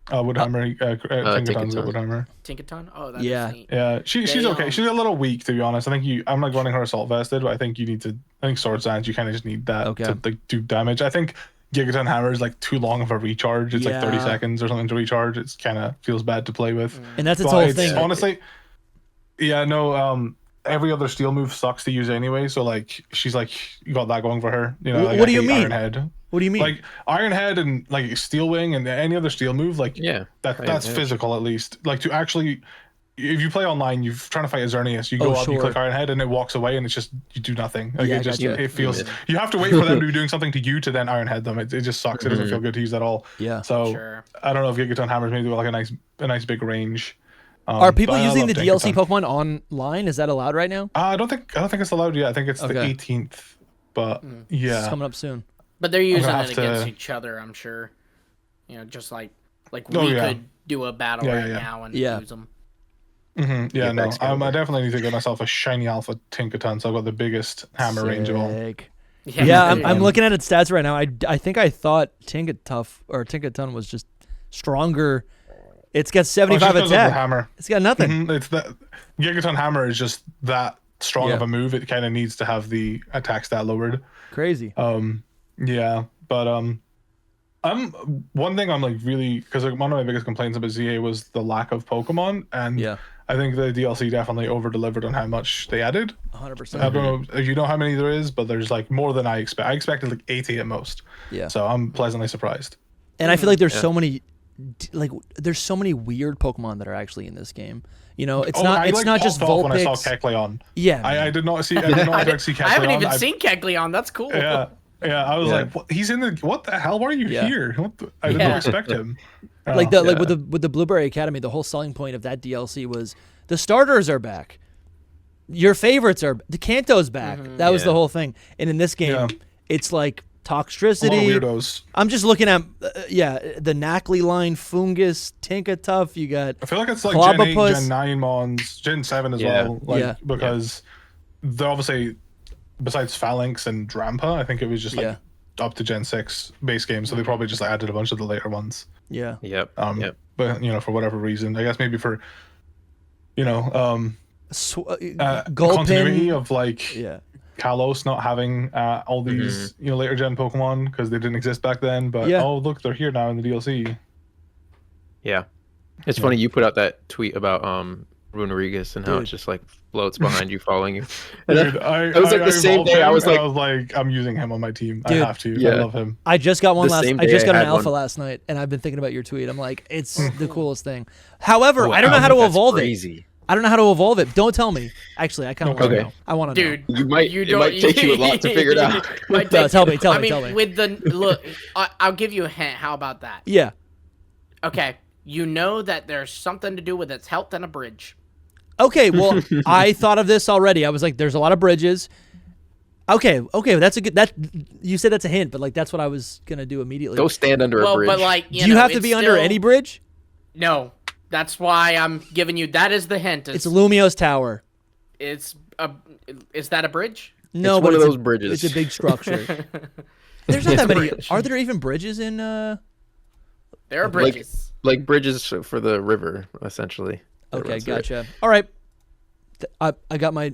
Woodhammer, Tinkaton's got Woodhammer. Tinkaton? Oh, that's neat. Yeah, she's okay. She's a little weak, to be honest. I think I'm like running her assault vested, but I think you need to. I think Sword Dance, you kind of just need that to like do damage. I think Gigaton Hammer is like too long of a recharge. It's like 30 seconds or something to recharge. It's kind of feels bad to play with. And that's its whole thing. Honestly, every other steel move sucks to use anyway. So like she's like you got that going for her. You know, like, what do you mean? Ironhead. What do you mean? Like Ironhead and like Steel Wing and any other steel move, like that's physical at least. Like to actually, if you play online, you're trying to fight a Xerneas, you go up, you click Ironhead, and it walks away, and it's just you do nothing. Like it feels you have to wait for them to be doing something to you to then Ironhead them. It just sucks. It doesn't feel good to use at all. Yeah. So I don't know if Gigaton Hammers maybe like a nice big range. Are people using the DLC Pokemon online? Is that allowed right now? I don't think it's allowed yet. I think it's the 18th. But it's coming up soon. But they're using it against each other, I'm sure. You know, just like we could do a battle now and use them. Yeah, no. I definitely need to get myself a shiny alpha Tinkaton, so I've got the biggest hammer range of all. Yeah, I'm looking at its stats right now. I think I thought Tinkaton was just stronger. It's got 75 attack. Hammer. It's got nothing. It's that Gigaton Hammer is just that strong of a move. It kind of needs to have the attack stat lowered. Crazy. Yeah, but one thing I'm like really, because like one of my biggest complaints about ZA was the lack of Pokemon, and I think the DLC definitely over delivered on how much they added. 100%. I don't know if you know how many there is, but there's like more than I expect. I expected like 80 at most. Yeah. So I'm pleasantly surprised. And I feel like there's so many, there's so many weird Pokemon that are actually in this game. You know, it's not just Vulpix. When I saw Kecleon. Yeah. I did not see. I did not see Kecleon. I haven't even seen Kecleon. That's cool. Yeah. Yeah, I was like, he's in the. What the hell? Why are you here? I did not expect him. Like with the Blueberry Academy, the whole selling point of that DLC was the starters are back. Your favorites are the Kanto's back. That was the whole thing. And in this game, it's like Toxtricity. A lot of weirdos. I'm just looking at the Knackley line, Fungus, Tinkatuff. You got. I feel like it's like Gen 8, Gen 9 Mons, Gen 7 as well. Because they're obviously. Besides Phalanx and Drampa, I think it was just like up to Gen 6 base game, so they probably just added a bunch of the later ones. Yeah. Yep. But for whatever reason, I guess maybe for continuity of like Kalos not having all these later gen Pokemon because they didn't exist back then. But look, they're here now in the DLC. Yeah, it's funny you put out that tweet about Runerigus and how it just like floats behind you, following you. Dude, it was like the same day. I was like, I'm using him on my team. Dude, I have to. I love him. I just got one I just got an alpha last night, and I've been thinking about your tweet. I'm like, it's the coolest thing. However, I don't know how to evolve it. I don't know how to evolve it. Don't tell me. Actually, I kind of want to know. I want to know. Dude, it might take you a lot to figure it out. Tell me. I mean, with the look, I'll give you a hint. How about that? Yeah. Okay. You know that there's something to do with its health and a bridge. Okay, well, I thought of this already. I was like, there's a lot of bridges. Okay, that's a good. You said that's a hint, but like that's what I was gonna do immediately. Go stand under a bridge. But like, do you have to be under any bridge? No, that's why I'm giving you. That is the hint. It's Lumio's tower. Is that a bridge? No, it's one of those bridges. It's a big structure. There's not that many. Are there even bridges in? There are bridges. Like bridges for the river, essentially. Okay, gotcha. All right. I got my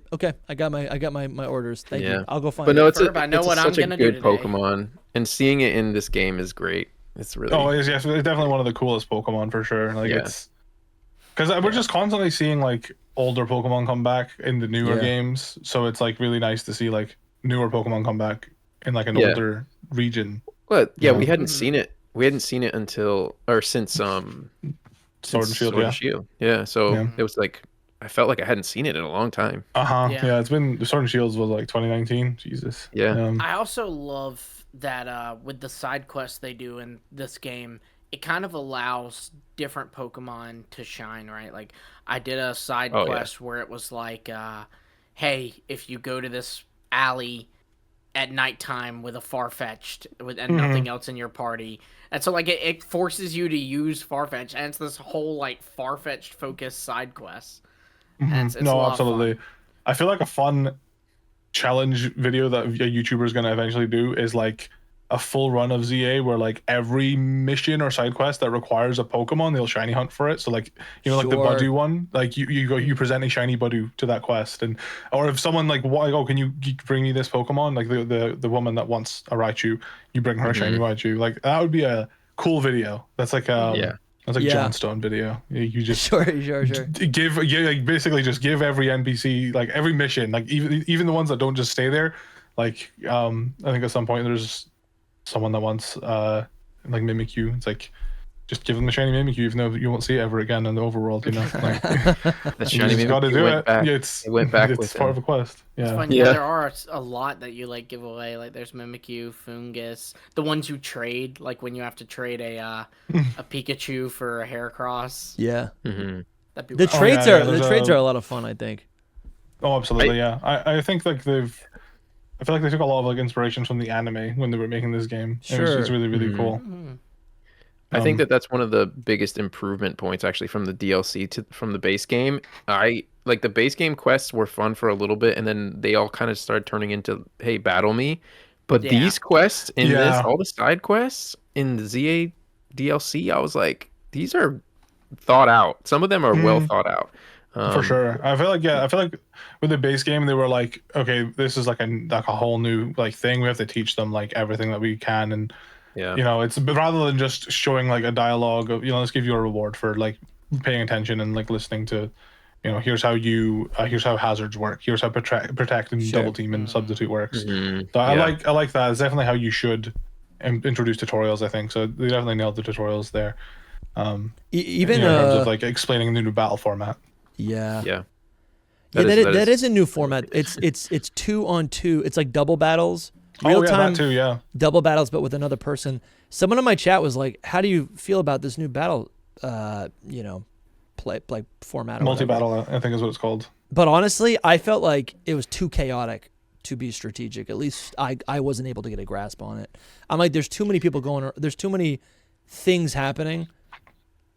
orders. Thank you. I'll go find but it. no, it's I know what I'm such a gonna do good today. Pokemon, and seeing it in this game is great. It's really it's definitely one of the coolest Pokemon for sure. Like it's because we're just constantly seeing like older Pokemon come back in the newer games, so it's like really nice to see like newer Pokemon come back in like an older region. But we hadn't seen it. We hadn't seen it since Sword and Shield. Yeah, so it was like I felt like I hadn't seen it in a long time. Yeah, it's been Sword and Shields was like 2019. Jesus. I also love that with the side quests they do in this game, it kind of allows different Pokemon to shine, right? Like I did a side quest where it was like, hey, if you go to this alley at nighttime with a Farfetch'd and nothing else in your party, and so like it forces you to use Farfetch'd, and it's this whole like Farfetch'd focused side quest. It's no, absolutely. I feel like a fun challenge video that a YouTuber is going to eventually do is like a full run of ZA where like every mission or side quest that requires a Pokemon, they'll shiny hunt for it. So like, like the Budu one, like you present a shiny Budu to that quest, or if someone like, can you bring me this Pokemon? Like the woman that wants a Raichu, you bring her a shiny Raichu. Like that would be a cool video. That's like that's like John Stone video. You just sure. Give like basically just give every NPC like every mission, like even the ones that don't just stay there. Like I think at some point there's someone that wants like Mimikyu. It's like just give them the shiny Mimikyu, even though you won't see it ever again in the overworld. Like the shiny Mimikyu got to do it. Back. It went back. It's part of a quest. Yeah, there are a lot that you like give away. Like there's Mimikyu, Fungus, the ones you trade. Like when you have to trade a Pikachu for a Heracross. Yeah. The trades are a lot of fun, I think. Oh, absolutely. I think like I feel like they took a lot of like inspirations from the anime when they were making this game. Sure. It's really, really cool. I think that's one of the biggest improvement points actually from the DLC from the base game. Like the base game quests were fun for a little bit, and then they all kind of started turning into, hey, battle me. But these quests in this, all the side quests in the ZA DLC, I was like, these are thought out. Some of them are well thought out. For sure. I feel like with the base game they were like, okay, this is like a whole new like thing. We have to teach them like everything that we can, and it's rather than just showing like a dialogue of let's give you a reward for like paying attention and like listening to here's how hazards work, here's how protect and double team and substitute works. So I like that. It's definitely how you should introduce tutorials, I think. So they definitely nailed the tutorials there. Even in terms of like explaining the new battle format. That is a new format. It's 2-on-2. It's like double battles. Real time that too, double battles, but with another person. Someone in my chat was like, "How do you feel about this new battle? Play like format." Multi-battle, I think is what it's called. But honestly, I felt like it was too chaotic to be strategic. At least I wasn't able to get a grasp on it. I'm like, there's too many people going. There's too many things happening.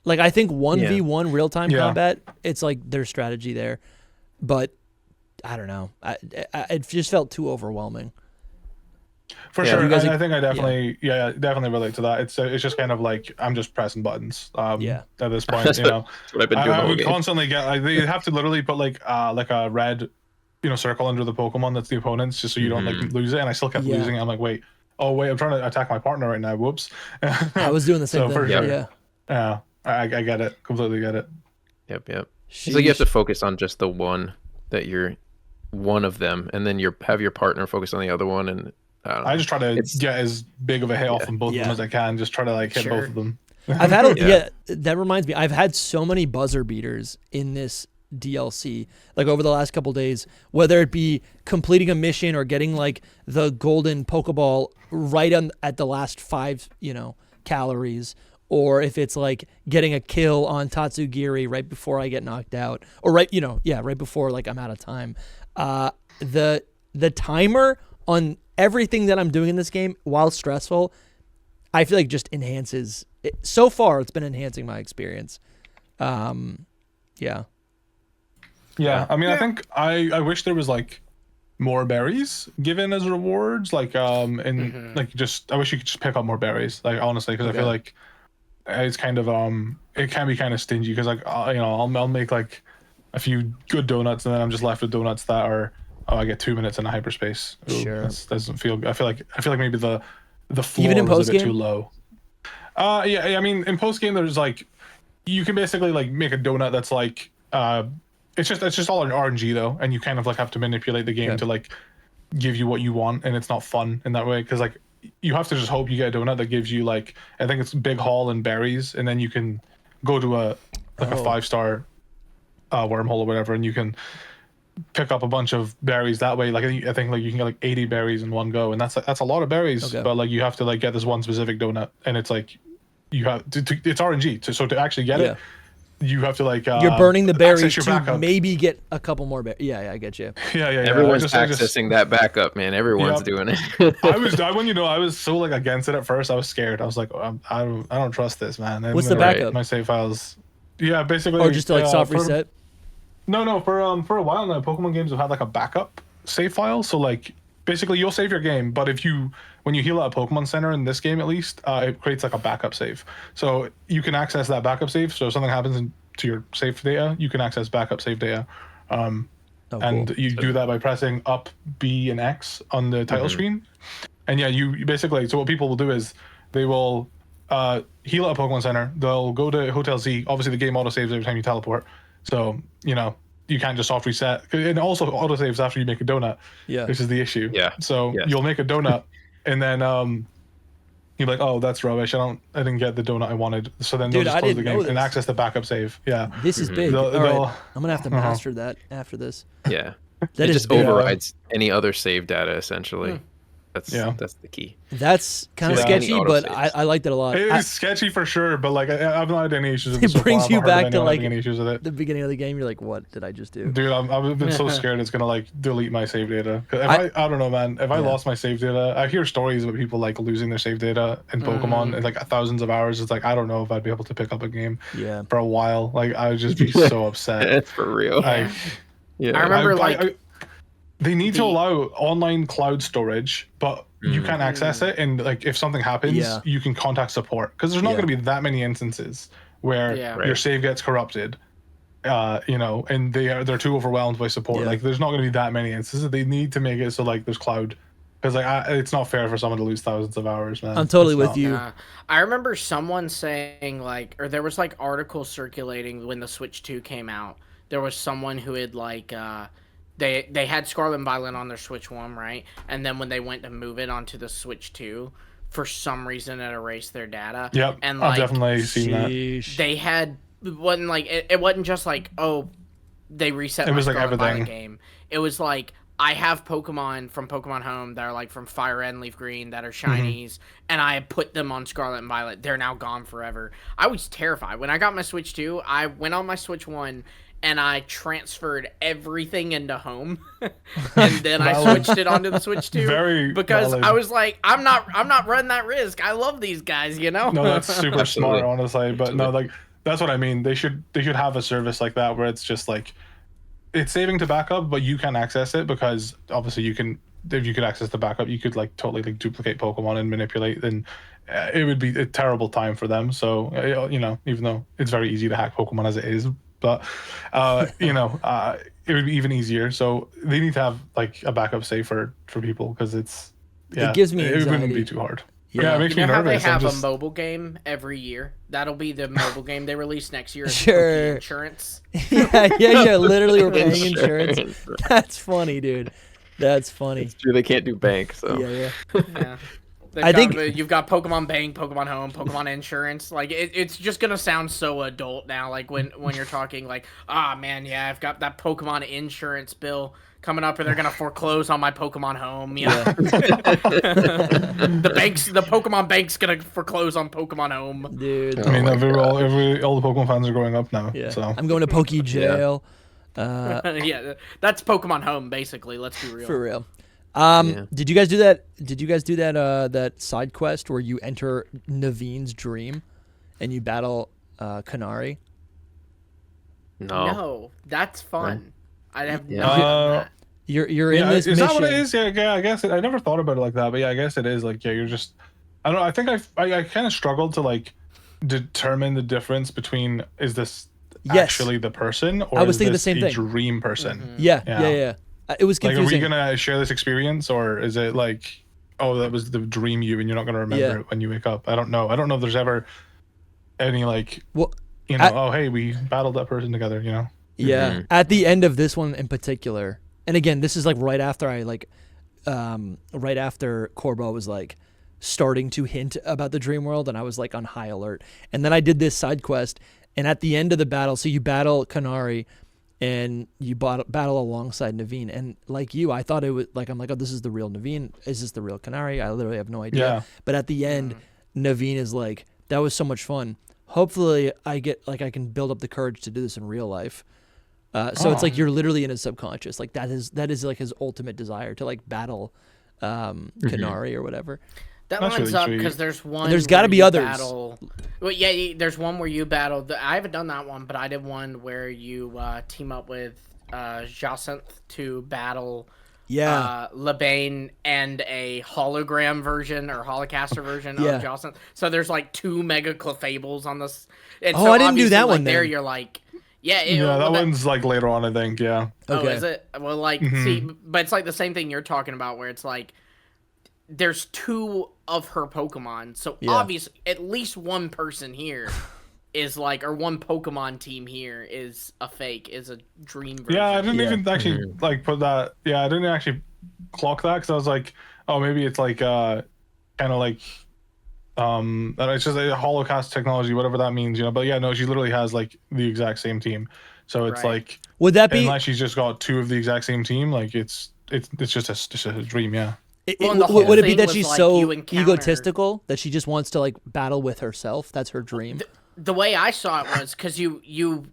Like I think 1v1 real time combat, it's like there's strategy there, but I don't know. It just felt too overwhelming. For sure, I think I definitely relate to that. It's just kind of like I'm just pressing buttons. At this point, that's what I've been doing. I would constantly get like they have to literally put like a red, circle under the Pokemon that's the opponent's, just so you don't like lose it. And I still kept losing it. I'm like, wait, I'm trying to attack my partner right now. Whoops. I was doing the same thing. For sure. Yeah. I get it. Completely get it. Yep. It's like you have to focus on just the one that you're one of them, and then have your partner focus on the other one. And I just try to get as big of a hit off from both of them as I can. Just try to like hit both of them. I've had that reminds me. I've had so many buzzer beaters in this DLC, like over the last couple days, whether it be completing a mission or getting like the golden Pokeball right at the last 5, calories. Or if it's like getting a kill on Tatsugiri right before I get knocked out, or right before like I'm out of time. The timer on everything that I'm doing in this game, while stressful, I feel like just enhances it. So far, it's been enhancing my experience. I mean, I think I wish there was like more berries given as rewards, like like just I wish you could just pick up more berries, like honestly, because I feel like it's kind of it can be kind of stingy, because like I'll make like a few good donuts, and then I'm just left with donuts that are, I get 2 minutes in a hyperspace. Ooh, Sure. That doesn't feel. I feel like maybe the floor Even in was a bit post-game? too low. Yeah. I mean, in post game, there's like, you can basically like make a donut that's like, it's just all an RNG though, and you kind of like have to manipulate the game to like give you what you want, and it's not fun in that way because like you have to just hope you get a donut that gives you like, I think it's big haul and berries, and then you can go to a 5-star wormhole or whatever, and you can pick up a bunch of berries that way. Like I think like you can get like 80 berries in one go, and that's a lot of berries. But like you have to like get this one specific donut, and it's like you have to it's RNG. So to actually get it, you have to like you're burning the berries to backup. maybe get a couple more berries. Yeah, I get you. Yeah. Everyone's accessing that backup, man. Everyone's doing it. I was so like against it at first. I was scared. I was like, I don't trust this, man. And what's the backup? My save files. Yeah, basically. Or just to like soft reset. No. For a while now, Pokemon games have had like a backup save file. So like basically you'll save your game, but when you heal at a Pokemon Center in this game at least, it creates like a backup save. So you can access that backup save. So if something happens to your save data, you can access backup save data. And you do that by pressing up, B, and X on the title screen. And yeah, you basically, so what people will do is they will heal at a Pokemon Center. They'll go to Hotel Z. Obviously, the game autosaves every time you teleport. So, you can't just soft reset. And also autosaves after you make a donut, which is the issue. Yeah. So you'll make a donut, and then you're like, oh, that's rubbish. I didn't get the donut I wanted. So then they'll just close the game and access the backup save. Yeah. This is big. All right. I'm going to have to master that after this. Yeah. That it just overrides any other save data, essentially. That's the key. That's kind of sketchy, but I liked it a lot. It's sketchy for sure, but like I've not had any issues with it. It brings you back to like the beginning of the game. You're like, what did I just do? Dude, I've been so scared it's gonna like delete my save data. I don't know, man. If I lost my save data, I hear stories about people like losing their save data in Pokemon in like thousands of hours. It's like I don't know if I'd be able to pick up a game for a while. Like I would just be so upset. It's for real. I remember they need to allow online cloud storage, but you can't access it. And like if something happens, you can contact support because there's not going to be that many instances where your save gets corrupted. And they're too overwhelmed by support. Like there's not going to be that many instances. They need to make it so like there's cloud, because like it's not fair for someone to lose thousands of hours, man. I'm totally with you. I remember someone saying like, or there was like articles circulating when the Switch 2 came out. There was someone who had like they had Scarlet and Violet on their Switch 1, right? And then when they went to move it onto the Switch 2, for some reason it erased their data. Yep, and I've definitely seen that. They had it wasn't just like, oh, they reset my Scarlet and Violet game. It was like, I have Pokemon from Pokemon Home that are like from Fire Red and Leaf Green that are shinies, and I put them on Scarlet and Violet. They're now gone forever. I was terrified. When I got my Switch 2, I went on my Switch 1 and I transferred everything into Home, and then I switched it onto the Switch 2 because I was like, I'm not running that risk. I love these guys, No, that's super smart, honestly. But no, like that's what I mean. They should have a service like that where it's just like it's saving to backup, but you can access it because obviously you can. If you could access the backup, you could like totally like duplicate Pokemon and manipulate. Then it would be a terrible time for them. So even though it's very easy to hack Pokemon as it is. But it would be even easier. So they need to have like a backup save for people because it gives me anxiety. It wouldn't be too hard. Yeah, it makes me nervous. How they have a mobile game every year? That'll be the mobile game they release next year. Sure. Insurance. Yeah. Literally, we're paying insurance. That's funny, dude. That's funny. It's true. They can't do bank. So yeah. I think you've got Pokemon Bank, Pokemon Home, Pokemon Insurance. Like it's just gonna sound so adult now. Like when you're talking like, man, I've got that Pokemon Insurance bill coming up, and they're gonna foreclose on my Pokemon Home. The Pokemon Bank's gonna foreclose on Pokemon Home. Dude, I mean, all the Pokemon fans are growing up now. Yeah. So I'm going to Poke Jail. That's Pokemon Home basically. Let's be real. For real. Did you guys do that? Did you guys do that side quest where you enter Naveen's dream and you battle Kanari? No, that's fun. I have not done that. You're in this mission. Is that what it is? Yeah, I guess I never thought about it like that, but yeah, I guess it is like you're just I don't know, I think I kind of struggled to like determine the difference between is this actually the person, or I was is thinking the this same a thing. dream person? Yeah. It was Like, are confusing. we gonna share this experience, or is it like, oh, that was the dream you, and you're not gonna remember it when you wake up? I don't know. I don't know if there's ever any like, oh, hey, we battled that person together, Yeah. At the end of this one in particular, and again, this is like right after right after Corbo was like starting to hint about the dream world, and I was like on high alert. And then I did this side quest, and at the end of the battle, so you battle Kanari, and you battle alongside Naveen. And like you, I thought it was like, I'm like, oh, this is the real Naveen. Is this the real Kanari? I literally have no idea. Yeah. But at the end, Naveen is like, that was so much fun. Hopefully I can build up the courage to do this in real life. So it's like you're literally in his subconscious. Like that is like his ultimate desire to like battle Kanari or whatever. That lines up because there's one. There's got to be others. Well, yeah, there's one where you battle. I haven't done that one, but I did one where you team up with Jacinth to battle Labane and a hologram version or holocaster version of Jacinth. So there's like 2 mega Clefables on this. And I didn't do that one. There, you're like, that one's like later on, I think. Yeah. Okay. Oh, is it? Well, like, see, but it's like the same thing you're talking about, where it's like there's 2 of her Pokemon, so obviously at least one person here is like, or one Pokemon team here is a fake, is a dream version. Yeah, I didn't even actually like put that. Yeah, I didn't actually clock that because I was like, oh, maybe it's like kind of like it's just a holocast technology, whatever that means, But yeah, no, she literally has like the exact same team. So it's like, would that be unless she's just got 2 of the exact same team? Like it's just a dream, yeah. Would it be that she's like so egotistical that she just wants to like battle with herself? That's her dream. The way I saw it was because you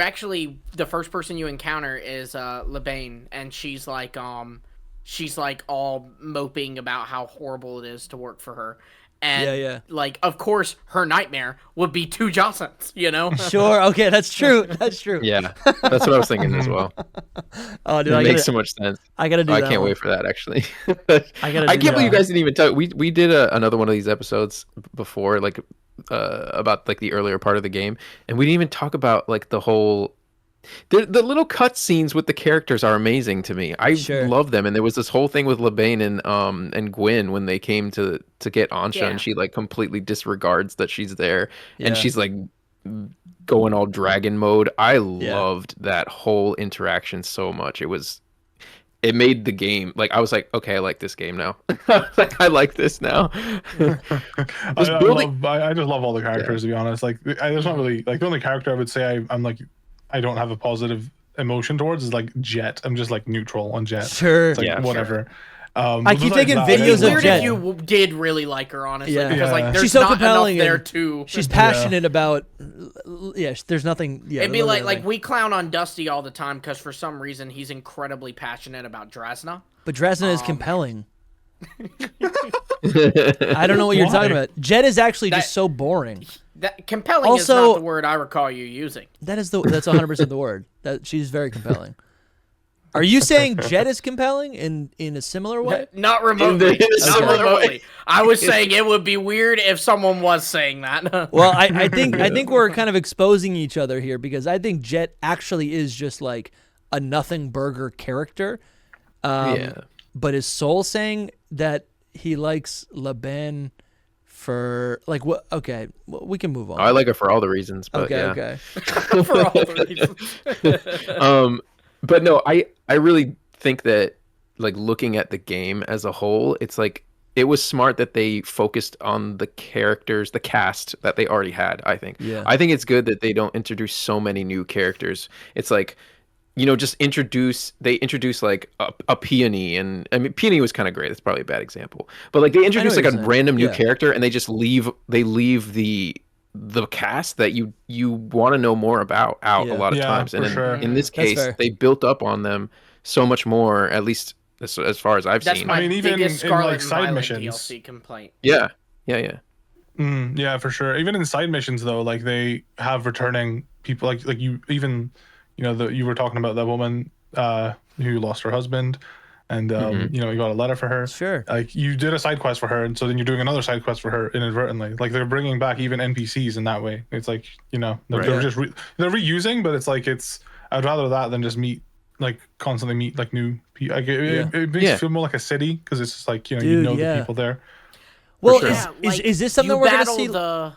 actually, the first person you encounter is Labane, and she's like all moping about how horrible it is to work for her. And like, of course, her nightmare would be 2 Jacinths, Sure. Okay, that's true. That's true. Yeah, that's what I was thinking as well. Oh, dude, it makes so much sense. I gotta do that. I can't wait for that. Actually, I can't believe you guys didn't even talk. We did another one of these episodes before, like about like the earlier part of the game, and we didn't even talk about like the whole. The little cut scenes with the characters are amazing to me. I love them, and there was this whole thing with Labane and Gwyn when they came to get Ansha, and she like completely disregards that she's there, and she's like going all dragon mode. I loved that whole interaction so much. It made the game like I was like, okay, I like this game now. Like I like this now. I just love all the characters to be honest. Like there's not really like the only character I would say I'm like. I don't have a positive emotion towards is like Jet. I'm just like neutral on Jet. Sure. It's like, whatever. I keep taking videos of Jet. If you did really like her, honestly, because like there's she's so not compelling enough there too. She's passionate about. There's nothing. Yeah, it'd be like we clown on Dusty all the time because for some reason he's incredibly passionate about Drasna. But Drasna is compelling. I don't know what you're talking about. Jet is actually just so boring. That compelling is not the word I recall you using. That's 100% the word. That she's very compelling. Are you saying Jet is compelling in a similar way? Not remotely. Not remotely. I was saying it would be weird if someone was saying that. Well, I think we're kind of exposing each other here because I think Jet actually is just like a nothing burger character. But is Soul saying that he likes Labane for like what? Okay, well, we can move on. I like her for all the reasons. But okay. For all the reasons. But no, I really think that like looking at the game as a whole, it's like it was smart that they focused on the characters, the cast that they already had. I think. Yeah. I think it's good that they don't introduce so many new characters. It's like. Just they introduce like a Peony, and I mean Peony was kind of great. That's probably a bad example, but like they introduce like a random new character, and they just leave the cast that you want to know more about out a lot of times. And in this case, they built up on them so much more. At least as far as I've seen. My even biggest in Scarlet side missions, DLC complaint. Yeah. Yeah, for sure. Even in side missions though, like they have returning people, like you even. You were talking about that woman who lost her husband, and you know, you got a letter for her. Sure. Like you did a side quest for her, and so then you're doing another side quest for her inadvertently. Like they're bringing back even NPCs in that way. It's like, you know, they're just they're reusing, but it's like I'd rather that than just constantly meet like new people. Like it makes it feel more like a city because it's just like, you know, you know the people there. Well, sure. is this something we're gonna see? The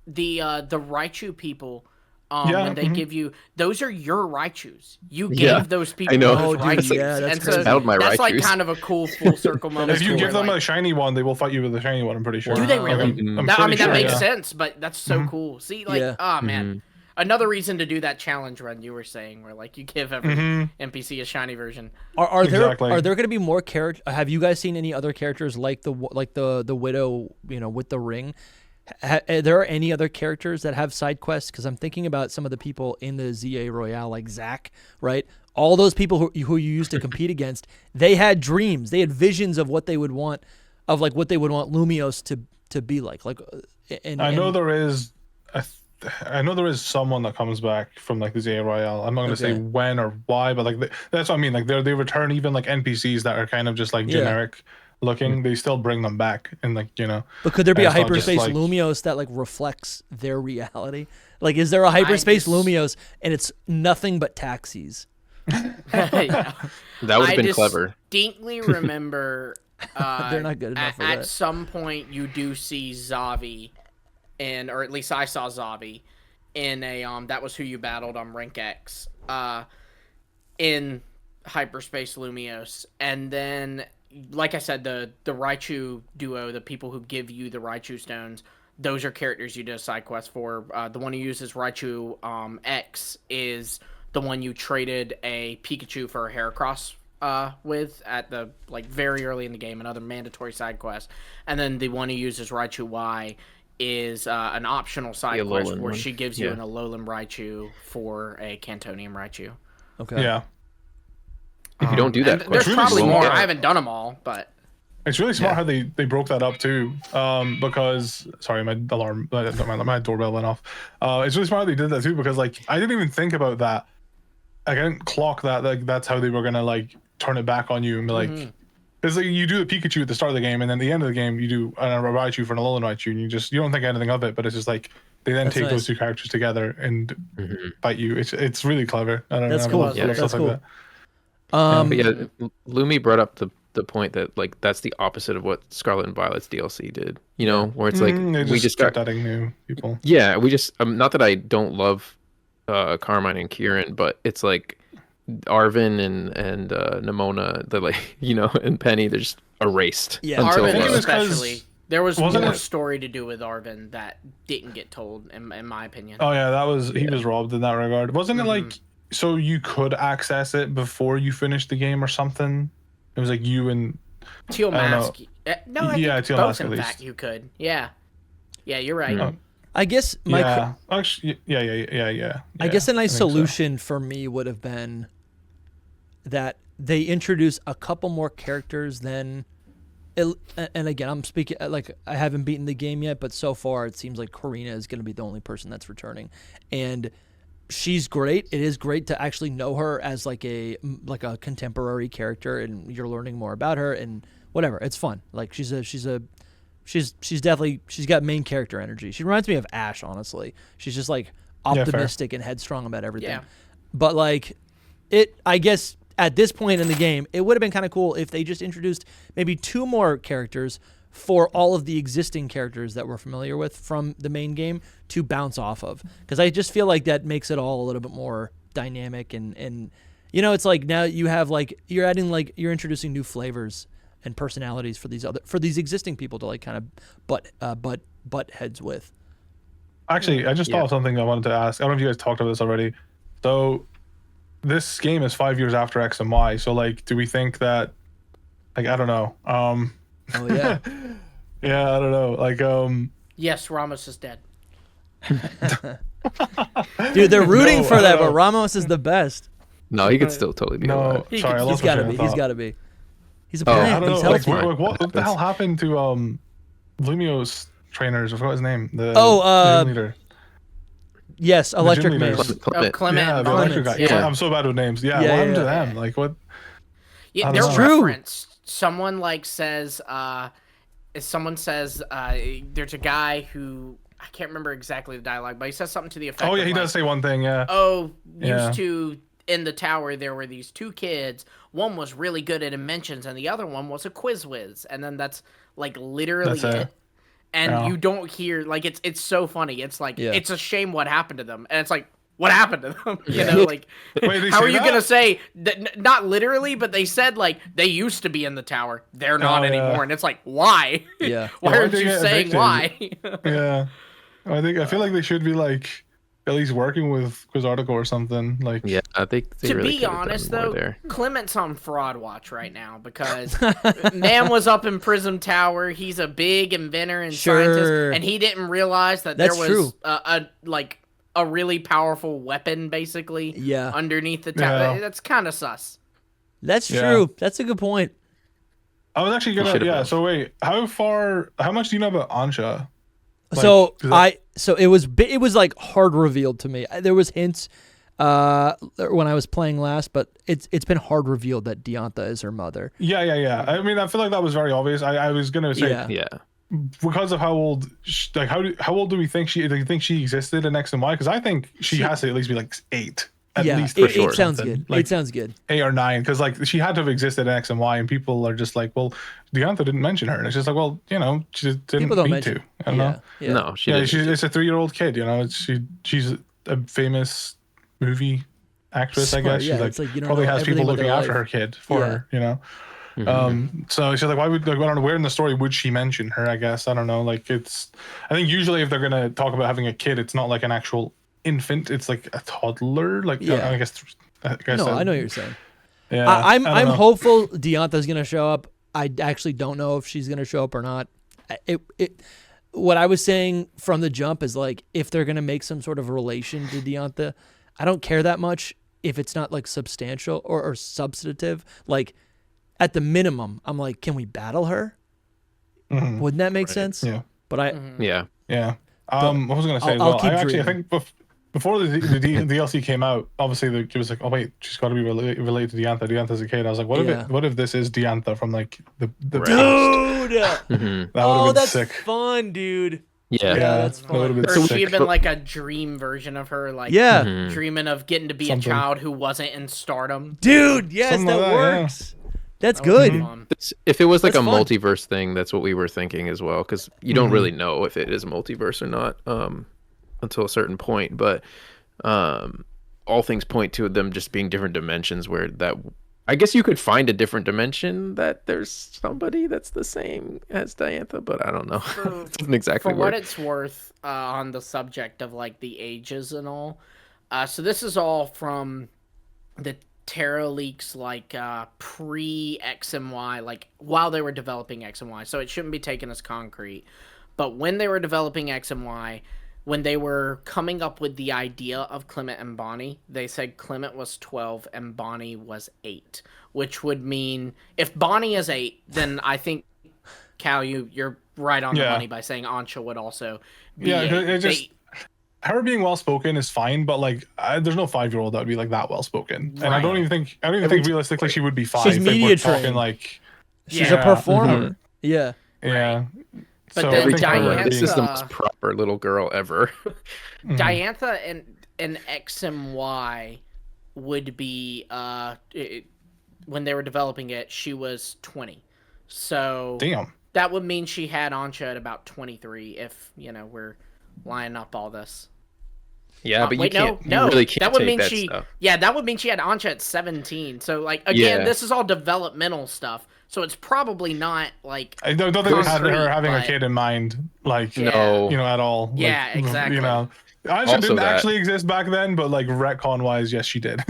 Raichu people. When they give you, those are your Raichus. You gave those people those Raichus. Yeah, that's and crazy. so my that's like Raichus. kind of a cool full circle moment. If you give them a shiny one, they will fight you with a shiny one, I'm pretty sure. Do they really? I mean, that makes sure. sense, but that's so cool. See, like, man. Another reason to do that challenge run you were saying, where like you give every NPC a shiny version. Are there going to be more characters? Have you guys seen any other characters like the widow, you know, with the ring? Are there any other characters that have side quests? Because I'm thinking about some of the people in the ZA Royale, like Zach, right? All those people who you used to compete against, they had dreams, they had visions of what they would want, what they would want Lumios to be like. I know there is someone that comes back from like the ZA Royale. I'm not going to say when or why, but like that's what I mean. Like they return even like NPCs that are kind of just like generic looking. They still bring them back and like, you know. But could there be a hyperspace Lumios that like reflects their reality? Like, is there a hyperspace Lumios and it's nothing but taxis? That would have been clever. I distinctly remember they're not good enough for that. At some point you do see Zavi. Or at least I saw Zavi in a that was who you battled on Rank X in Hyperspace Lumios. And then, like I said, the Raichu duo, the people who give you the Raichu stones, those are characters you do a side quest for. The one who uses Raichu X is the one you traded a Pikachu for a Heracross with at the like very early in the game, another mandatory side quest. And then the one who uses Raichu Y is an optional side quest where she gives you an Alolan Raichu for a Cantonium Raichu. Okay. Yeah. If you don't do that, there's probably more. I haven't done them all, but it's really smart how they broke that up too. Because sorry, my doorbell went off. It's really smart how they did that too, because like I didn't even think about that. Like, I didn't clock that. Like that's how they were gonna like turn it back on you and be like. It's like you do the Pikachu at the start of the game, and then at the end of the game, you do a Raichu for an Alolan Raichu, and you don't think anything of it, but it's just like they then take those two characters together and fight you. It's really clever. I don't know. That's cool. Yeah, that's cool. Like that. But yeah, Lumi brought up the point that like that's the opposite of what Scarlet and Violet's DLC did. You know, where it's like we just kept adding new people. Yeah, we just not that I don't love Carmine and Kieran, but it's like. Arvin and Nimona, they're like, you know, and Penny, they're just erased. Yeah, Arvin especially. There was more story to do with Arvin that didn't get told, in my opinion. Oh yeah, he was robbed in that regard. Wasn't it like so you could access it before you finished the game or something? It was like you and Teal Mask. No, I think Teal both Mask, in at fact least. you could. Yeah, you're right. I guess actually, yeah. I guess a nice solution for me would have been that they introduce a couple more characters than, and again, I'm speaking like I haven't beaten the game yet, but so far it seems like Karina is going to be the only person that's returning, and she's great. It is great to actually know her as like a contemporary character, and you're learning more about her and whatever. It's fun. Like she's got main character energy. She reminds me of Ash, honestly. She's just like optimistic and headstrong about everything. Yeah. But like I guess at this point in the game, it would have been kind of cool if they just introduced maybe two more characters for all of the existing characters that we're familiar with from the main game to bounce off of. Because I just feel like that makes it all a little bit more dynamic and you know, it's like now you have like you're introducing new flavors and personalities for these existing people to like kind of butt heads with. Actually, I just thought of something I wanted to ask. I don't know if you guys talked about this already. So this game is 5 years after X and Y. So like, do we think that like I don't know. Oh yeah. Yeah, I don't know. Like yes, Ramos is dead. Dude, they're rooting for that, but Ramos is the best. No, he could still totally be alive. Sorry, he's got to be. He's a I plant. don't He's know. Like, healthy. what the hell happened to Lumio's trainers? I forgot his name. The gym leader. Yes, Electric Maze. Clement. Yeah, the electric guy. Yeah. I'm so bad with names. Yeah, what happened to them? Like what? Yeah, I they're don't know. referenced. Someone like says, there's a guy who I can't remember exactly the dialogue, but he says something to the effect. Oh yeah, of, he does say one thing. Yeah. Oh, Yeah. used to in the tower there were these two kids. One was really good at inventions, and the other one was a quiz whiz. And then that's like literally That's it. And yeah. you don't hear like it's so funny. It's like Yeah. it's a shame what happened to them, and it's like what happened to them. You Yeah. know, like Wait, they how say are you that? gonna say that? Not literally, but they said like they used to be in the tower. They're not Oh, yeah. anymore, and it's like why? Yeah. Why Yeah, aren't why'd they you get saying evicted? why? Yeah. I feel like they should be like at least working with Quizarticle or something. Like Yeah, I think they To really be could have honest, done more though, there. Clement's on fraud watch right now because man was up in Prism Tower. He's a big inventor and Sure. scientist, and he didn't realize that That's there was a really powerful weapon basically Yeah. underneath the tower. Yeah. That's kind of sus. That's Yeah. true. That's a good point. I was actually should've gonna. Yeah. been. So wait, how much do you know about Ansha? So Like, it was like hard revealed to me. There was hints when I was playing last, but it's been hard revealed that Diantha is her mother. Yeah. I mean, I feel like that was very obvious. I was gonna say Yeah. Yeah. because of how old, like how old do we think she? Do you think she existed in X and Y? Because I think she has to at least be like 8. At Yeah, least it, for sure. it sounds something. good. Like It sounds good. 8 or 9, because like she had to have existed in X and Y, and people are just like, well, Diantha didn't mention her, and it's just like, well, you know, she just didn't People don't need mention. to. I don't Yeah. know. Yeah. No, she Yeah, didn't. it's a 3-year-old kid. You know, she's a famous movie actress. I Sure, guess yeah, she's like, it's like you don't probably know has people everything about looking their after life. her kid for Yeah. her. You know. Mhm. So she's like, why would, like, I don't know, where in the story would she mention her? I guess I don't know. Like, it's, I think usually if they're gonna talk about having a kid, it's not like an actual infant. It's like a toddler. Like, Yeah. I guess. No, I know what you're saying. Yeah, I'm I don't know. hopeful Diantha's gonna show up. I actually don't know if she's gonna show up or not. What I was saying from the jump is like if they're gonna make some sort of relation to Diantha, I don't care that much if it's not like substantial or substantive. Like at the minimum, I'm like, can we battle her? Mhm. Wouldn't that make sense? Yeah. But I Yeah. Yeah. I was gonna say as I'll well. keep I dreaming. think before the DLC came out, obviously it was like, oh wait, she's got to be related to Diantha. Diantha's a kid. I was like, Yeah. what if this is Diantha from like the Right. past? dude. Mhm. That would Oh, have been that's sick. fun, dude. Yeah. Yeah, that's that would have been Or sick. she had been So- like a dream version of her, like Yeah. Mhm. dreaming of getting to be Something. a child who wasn't in stardom. Dude, yes, Something that like that, yeah. works. That's That would be good. fun. If it was like That's a fun. multiverse thing, that's what we were thinking as well, because you don't really know if it is multiverse or not until a certain point. But all things point to them just being different dimensions where that I guess you could find a different dimension that there's somebody that's the same as Diantha, but I don't know. It doesn't exactly For what work. it's worth, on the subject of like the ages and all, so this is all from the Terra leaks, like pre X and Y, like while they were developing X and Y. So it shouldn't be taken as concrete. But when they were developing X and Y, when they were coming up with the idea of Clement and Bonnie, they said Clement was 12 and Bonnie was 8, which would mean if Bonnie is 8, then I think, Cal, you're right on the Yeah. money by saying Ansha would also be Yeah, 8. it just her being well spoken is fine, but like there's no 5-year-old that would be like that well spoken, and I don't Right. even think realistically she would be 5. She's if media we're talking trained. like She's Yeah. a performer. Yeah. yeah. But So then I think Every her time, like, Diantha- this is the uh, most proper little girl ever. Diantha and X and Y would be when they were developing it, she was 20. So Damn. that would mean she had Ansha at about 23 if, we're lining up all this. Yeah, but wait, you can't. no, you really can't that would take mean that she stuff. Yeah, that would mean she had Ansha at 17. So like again, Yeah. this is all developmental stuff. So it's probably not like I don't think they had concrete, her having a but- kid in mind, like No. at all. Like, Yeah, exactly. Ansha Also didn't that- actually exist back then, but like retcon wise, yes, she did.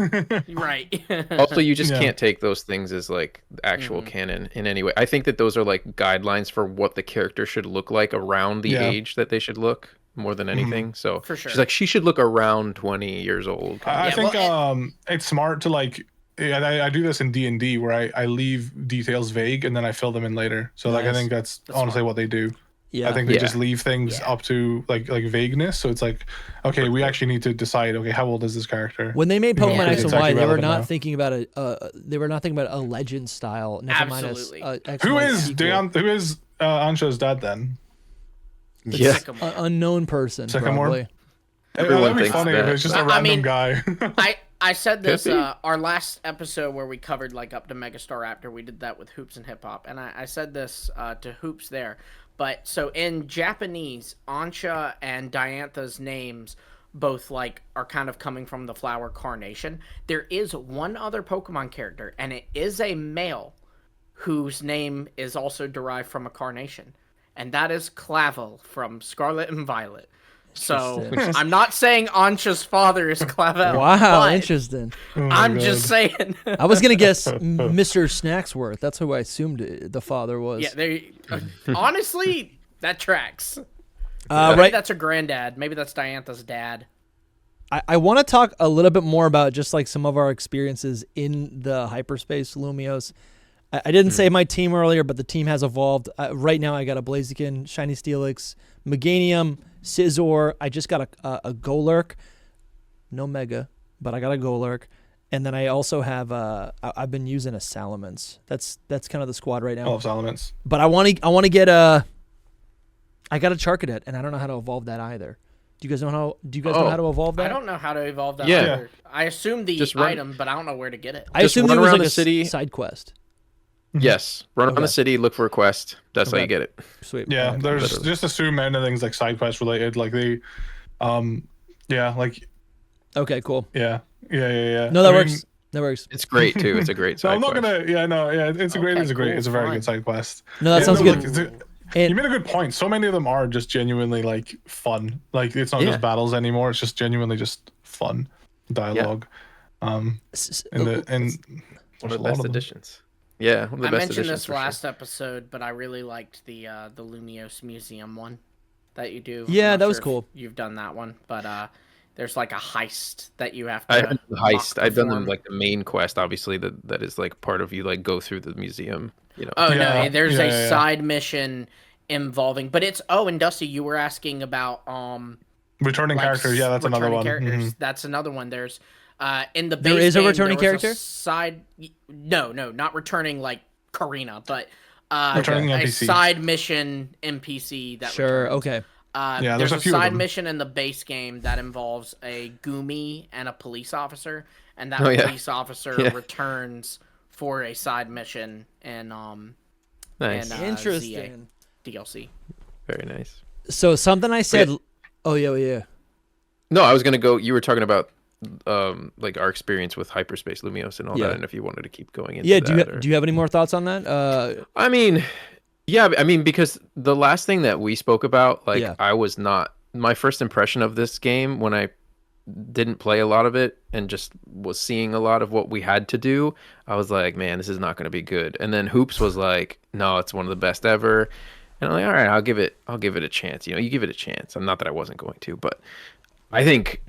right. Also, you just Yeah. can't take those things as like actual canon in any way. I think that those are like guidelines for what the character should look like around the Yeah. age that they should look more than anything. So For sure. she's like, she should look around 20 years old. I Yeah, think well, it's smart to like. I do this in D&D where I leave details vague and then I fill them in later. So like I Nice. think that's That's honestly smart. what they do. Yeah. I think they just leave things up to like vagueness. So it's like, okay, we actually need to decide. Okay, how old is this character? When they made Pokemon X and Y, they were not now. thinking about a legend style. Absolutely. Who is Ansha's dad then? Yeah. Unknown person. Sycamore? Probably. That'd be funny if it's just a random guy. I said this our last episode where we covered like up to Megastar Raptor. We did that with Hoops and Hip Hop, and I said this to Hoops there. But so in Japanese, Ansha and Diantha's names both like are kind of coming from the flower carnation. There is one other Pokemon character, and it is a male whose name is also derived from a carnation, and that is Clavel from Scarlet and Violet. So I'm not saying Ansha's father is Clavel. Wow, interesting. I'm just saying. I was gonna guess Mr. Snacksworth. That's who I assumed the father was. Yeah, honestly, that tracks. Maybe that's her granddad. Maybe that's Diantha's dad. I want to talk a little bit more about just like some of our experiences in the hyperspace Lumios. I didn't say my team earlier, but the team has evolved. Right now, I got a Blaziken, Shiny Steelix, Meganium, Scizor. I just got a Golurk. No Mega, but I got a Golurk. And then I also have I've been using a Salamence. That's kind of the squad right now. I love Salamence. But I want to get I got a Charcadet, and I don't know how to evolve that either. Do you guys know how to evolve that? I don't know how to evolve that either. I assume the item, but I don't know where to get it. I assume it was like a side quest. Yes, run around the city, look for a quest. That's how you get it. Sweet. Yeah, there's just assume anything's like side quest related, like they, like. Okay, cool. Yeah. No, that works. That works. It's great too. It's a great side. I'm not quest. gonna. It's a great. It's a very good side quest. No, that sounds good. You made a good point. So many of them are just genuinely like fun. Like it's not just battles anymore. It's just genuinely just fun dialogue. One of the best additions. Yeah, one of the I best mentioned this for last episode, but I really liked the Lumios Museum one that you do. Yeah, that was cool. You've done that one, but there's like a heist that you have to. I've done the heist. I've done them like the main quest, obviously. That is like part of you like go through the museum. You know. Oh no, there's a side mission involving, but it's and Dusty, you were asking about returning characters. Yeah, that's another one. Mm-hmm. That's another one. There's in the base there is a game, returning character. No, not returning like Karina, but returning a NPC. Side mission NPC that returns. Okay. There's a side mission in the base game that involves a Gumi and a police officer, and that police officer returns for a side mission and nice. Interesting DLC. Very nice. So something I said. Oh yeah. No, I was gonna go. You were talking about like our experience with hyperspace Lumios and all that, and if you wanted to keep going into that. Do you have any more thoughts on that? I mean, because the last thing that we spoke about, like I was not my first impression of this game when I didn't play a lot of it and just was seeing a lot of what we had to do. I was like, man, this is not going to be good. And then Hoops was like, no, it's one of the best ever. And I'm like, all right, I'll give it a chance. You know, you give it a chance. Not that I wasn't going to, but I think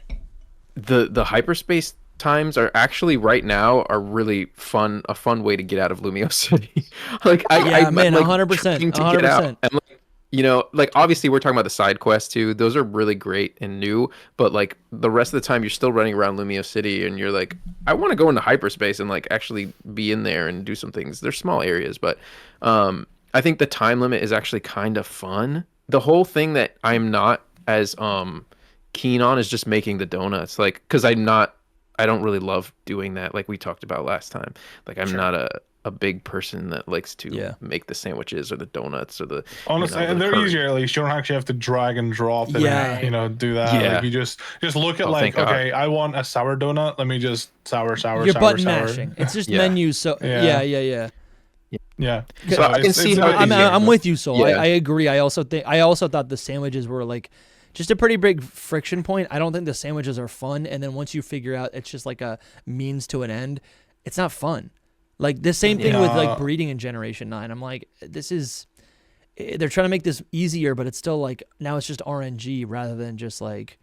the hyperspace times are actually right now are really fun. A fun way to get out of Lumio City. like I'm 100%. To get out. And like, you know, like obviously we're talking about the side quests too. Those are really great and new, but like the rest of the time you're still running around Lumio City and you're like, I want to go into hyperspace and like actually be in there and do some things. They're small areas, but I think the time limit is actually kind of fun. The whole thing that I'm not as keen on is just making the donuts, like, because I don't really love doing that, like we talked about last time. Like I'm not a big person that likes to make the sandwiches or the donuts or the honestly, and they're easier. At least you don't actually have to drag and drop and do that. Like you just look at okay, I want a sour donut, let me just sour you're button mashing. It's just menus. So yeah. So I can see how I'm with you, Soul. I agree. I also thought the sandwiches were like just a pretty big friction point. I don't think the sandwiches are fun, and then once you figure out it's just like a means to an end, it's not fun. Like the same thing with like breeding in Generation 9. I'm like, they're trying to make this easier, but it's still like now it's just RNG rather than just like,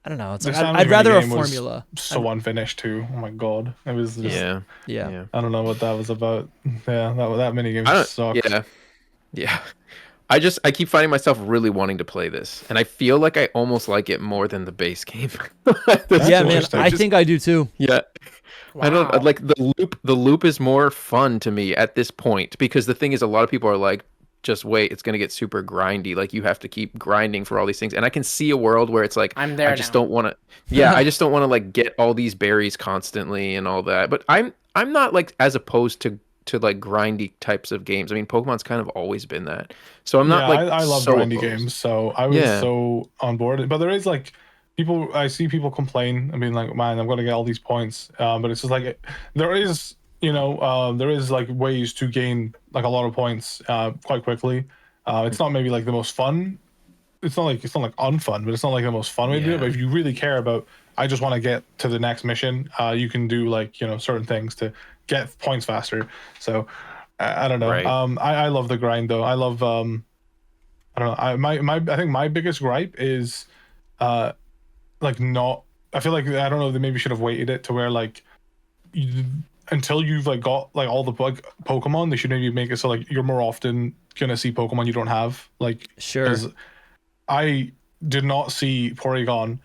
I don't know. It's like I'd rather a formula. So unfinished too. Oh my god, it was just yeah. I don't know what that was about. Yeah, that mini game sucked. Yeah. I keep finding myself really wanting to play this, and I feel like I almost like it more than the base game. Yeah, man, I think I do too. Yeah. Wow. I don't like the loop. The loop is more fun to me at this point, because the thing is, a lot of people are like, just wait, it's gonna get super grindy. Like, you have to keep grinding for all these things. And I can see a world where it's like, I'm there I just now. don't want to. Yeah, I just don't want to like get all these berries constantly and all that. But I'm not like as opposed to like grindy types of games. I mean, Pokemon's kind of always been that. So I'm not like I love so grindy opposed. games, so I was so on board. But there is like I see people complain. I mean, like, man, I'm gonna get all these points. But it's just like there is, there is like ways to gain like a lot of points quite quickly. It's not maybe like the most fun. It's not like unfun, but it's not like the most fun way to do it. But if you really care about, I just want to get to the next mission, you can do like certain things to get points faster. So I don't know. Right. I love the grind though. I love I don't know. I think my biggest gripe is like not. I feel like, I don't know, they maybe should have waited it to where like until you've like got like all the Pokemon, they should maybe make it so like you're more often gonna see Pokemon you don't have. Like, Sure. I did not see Porygon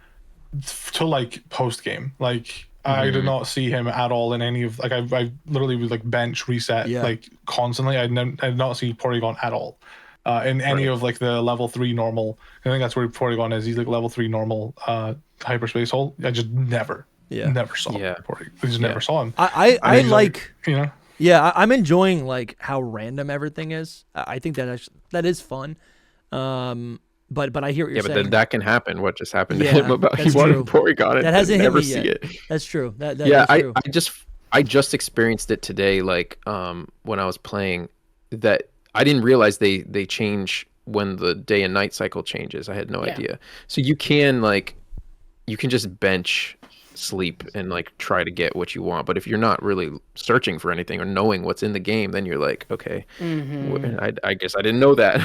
till like post game. Like, I did not see him at all in any of, like, I literally was like bench reset like constantly. I did not see Porygon at all in any of like the level 3 normal. I think that's where Porygon is. He's like level 3 normal hyperspace hole. I just never saw Porygon. I just never saw him. I like, Yeah, I'm enjoying like how random everything is. I think that is fun. But I hear what you're saying. But then that can happen. What just happened to him about he wanted Porygon and that hasn't never hit me see yet. it. That's true. That is true. I just experienced it today. Like when I was playing, that I didn't realize they change when the day and night cycle changes. I had no idea. So you can just bench sleep and like try to get what you want, but if you're not really searching for anything or knowing what's in the game, then you're like, okay, I guess I didn't know that.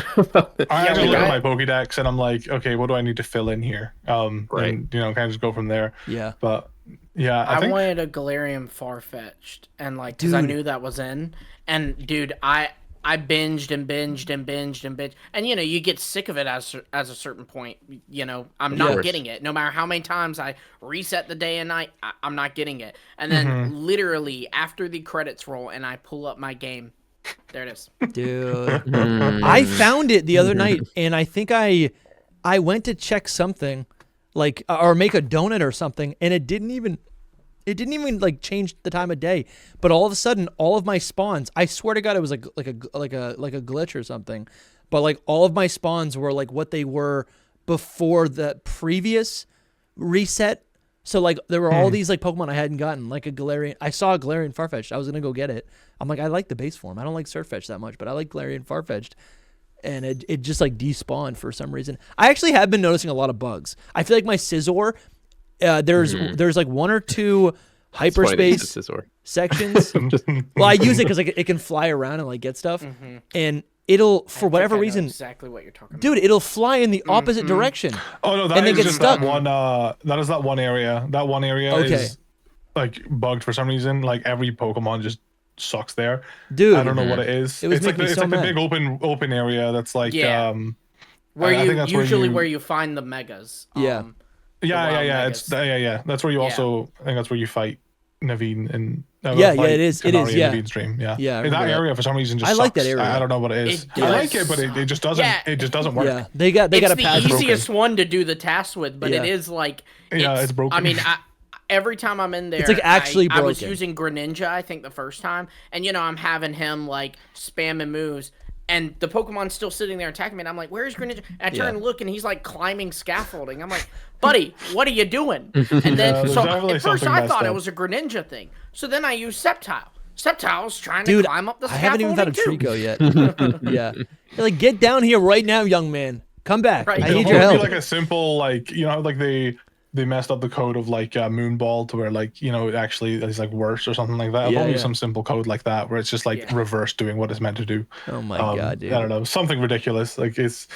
I just look at my Pokédex and I'm like, okay, what do I need to fill in here? And kind of just go from there. But I think... wanted a Galarian Farfetch'd, and like, because I knew that was in, and dude, I binged and binged and binged and binged, and you get sick of it as a certain point. I'm not getting it. No matter how many times I reset the day and night, I'm not getting it. And then literally after the credits roll and I pull up my game, there it is. Dude, I found it the other night, and I think I went to check something, like, or make a donut or something, and it didn't even like change the time of day, but all of a sudden, all of my spawns, I swear to God, it was like a glitch or something, but like all of my spawns were like what they were before the previous reset. So like there were all these like Pokemon I hadn't gotten, like a Galarian. I saw a Galarian Farfetch'd. I was gonna go get it. I'm like, I like the base form. I don't like Surfetch'd that much, but I like Galarian Farfetch'd. And it just like despawned for some reason. I actually have been noticing a lot of bugs. I feel like my Scizor, there's like one or two hyperspace sections. Well, I use it because like it can fly around and like get stuff, and it'll, for whatever reason, exactly what you're talking about. Dude, it'll fly in the opposite direction. Oh no, that is just stuck. That is that one area. That one area is like bugged for some reason. Like every Pokemon just sucks there. Dude, I don't know what it is. It's like the big open area that's like where you find the megas. Yeah. That's where you also, I think that's where you fight Naveen and it is. Naveen's dream. Yeah. In that area for some reason just I like that area. I don't know what it is. I like it, but it just doesn't. It just doesn't work. Yeah, they got a patch. It's the easiest one to do the task with, but it is like it's broken. I mean, every time I'm in there, it's like actually broken. I was using Greninja, I think, the first time, and I'm having him like spamming moves. And the Pokemon's still sitting there attacking me, and I'm like, where's Greninja? And I turn and look, and he's like climbing scaffolding. I'm like, buddy, what are you doing? And then, so at first I thought it was a Greninja thing. So then I used Sceptile. Sceptile's trying to climb up the scaffolding. I haven't even found a Trico yet. You're like, get down here right now, young man. Come back. I need your help. Like a simple, like, like they messed up the code of like Moonball to where like it actually is like worse or something like that. Probably some simple code like that where it's just like reverse doing what it's meant to do. Oh my god, dude! I don't know, something ridiculous. Like it's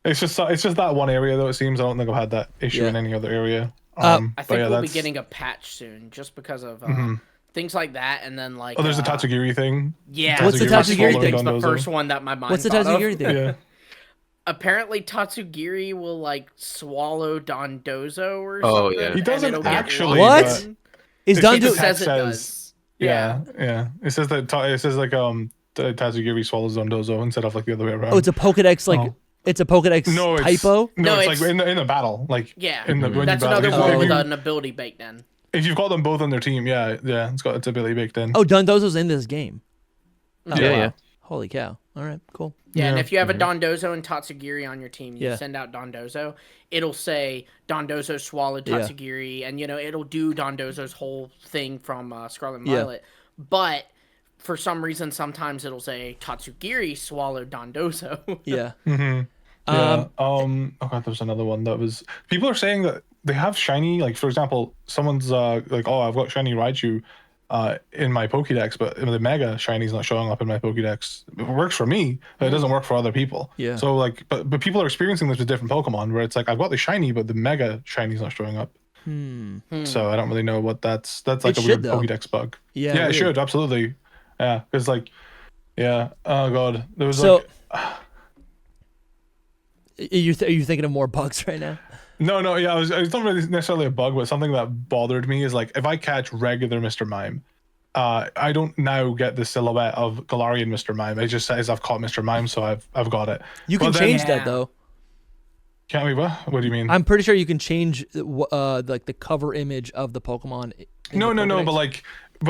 just that one area though. It seems I don't think I've had that issue in any other area. I think we'll be getting a patch soon, just because of things like that, and then like there's the Tatsugiri thing. Yeah, what's the Tatsugiri thing? The first one that my mind. What's the Tatsugiri thing? apparently Tatsugiri will like swallow Dondozo or Oh, something. yeah. He doesn't actually. What? but Is it's Don just It the do? says text it does. Yeah. It says that. It says like Tazugiri swallows Dondozo instead of like the other way around. Oh, it's a Pokedex like Oh. it's a Pokedex no, typo. No, No, it's it's- like in the battle, like Yeah, in the when that's you battle. another If one you- with an ability baked in. If you've got them both on their team, yeah, it's got its ability baked in. Oh, Dondozo's in this game. Oh, Yeah, wow. yeah. Holy cow! All right, cool. Yeah, and Yeah. if you have a Dondozo and Tatsugiri on your team, you Yeah. send out Dondozo, it'll say Dondozo swallowed Yeah. Tatsugiri, and it'll do Dondozo's whole thing from Scarlet and Yeah. Violet. But for some reason, sometimes it'll say Tatsugiri swallowed Dondozo. Yeah. Yeah. Oh god, there's another one that was. People are saying that they have shiny. Like for example, someone's like, oh, I've got shiny Raichu, in my Pokédex, but the Mega shiny's not showing up in my Pokédex. It works for me, but it doesn't work for other people. Yeah. So like, but people are experiencing this with different Pokemon, where it's like I've got the shiny, but the Mega shiny's not showing up. So I don't really know what that's like It a should, weird though. Pokédex bug. Yeah, Yeah, it weird. should absolutely. Yeah, because like, yeah. Oh god, there was So, like. are you thinking of more bugs right now? No, yeah, it's not really necessarily a bug, but something that bothered me is like if I catch regular Mr. Mime, I don't now get the silhouette of Galarian Mr. Mime. It just says I've caught Mr. Mime, so I've got it. You can But then- change that Yeah. though. Can't we? What do you mean? I'm pretty sure you can change like the cover image of the Pokemon. in No, the but Pokédex.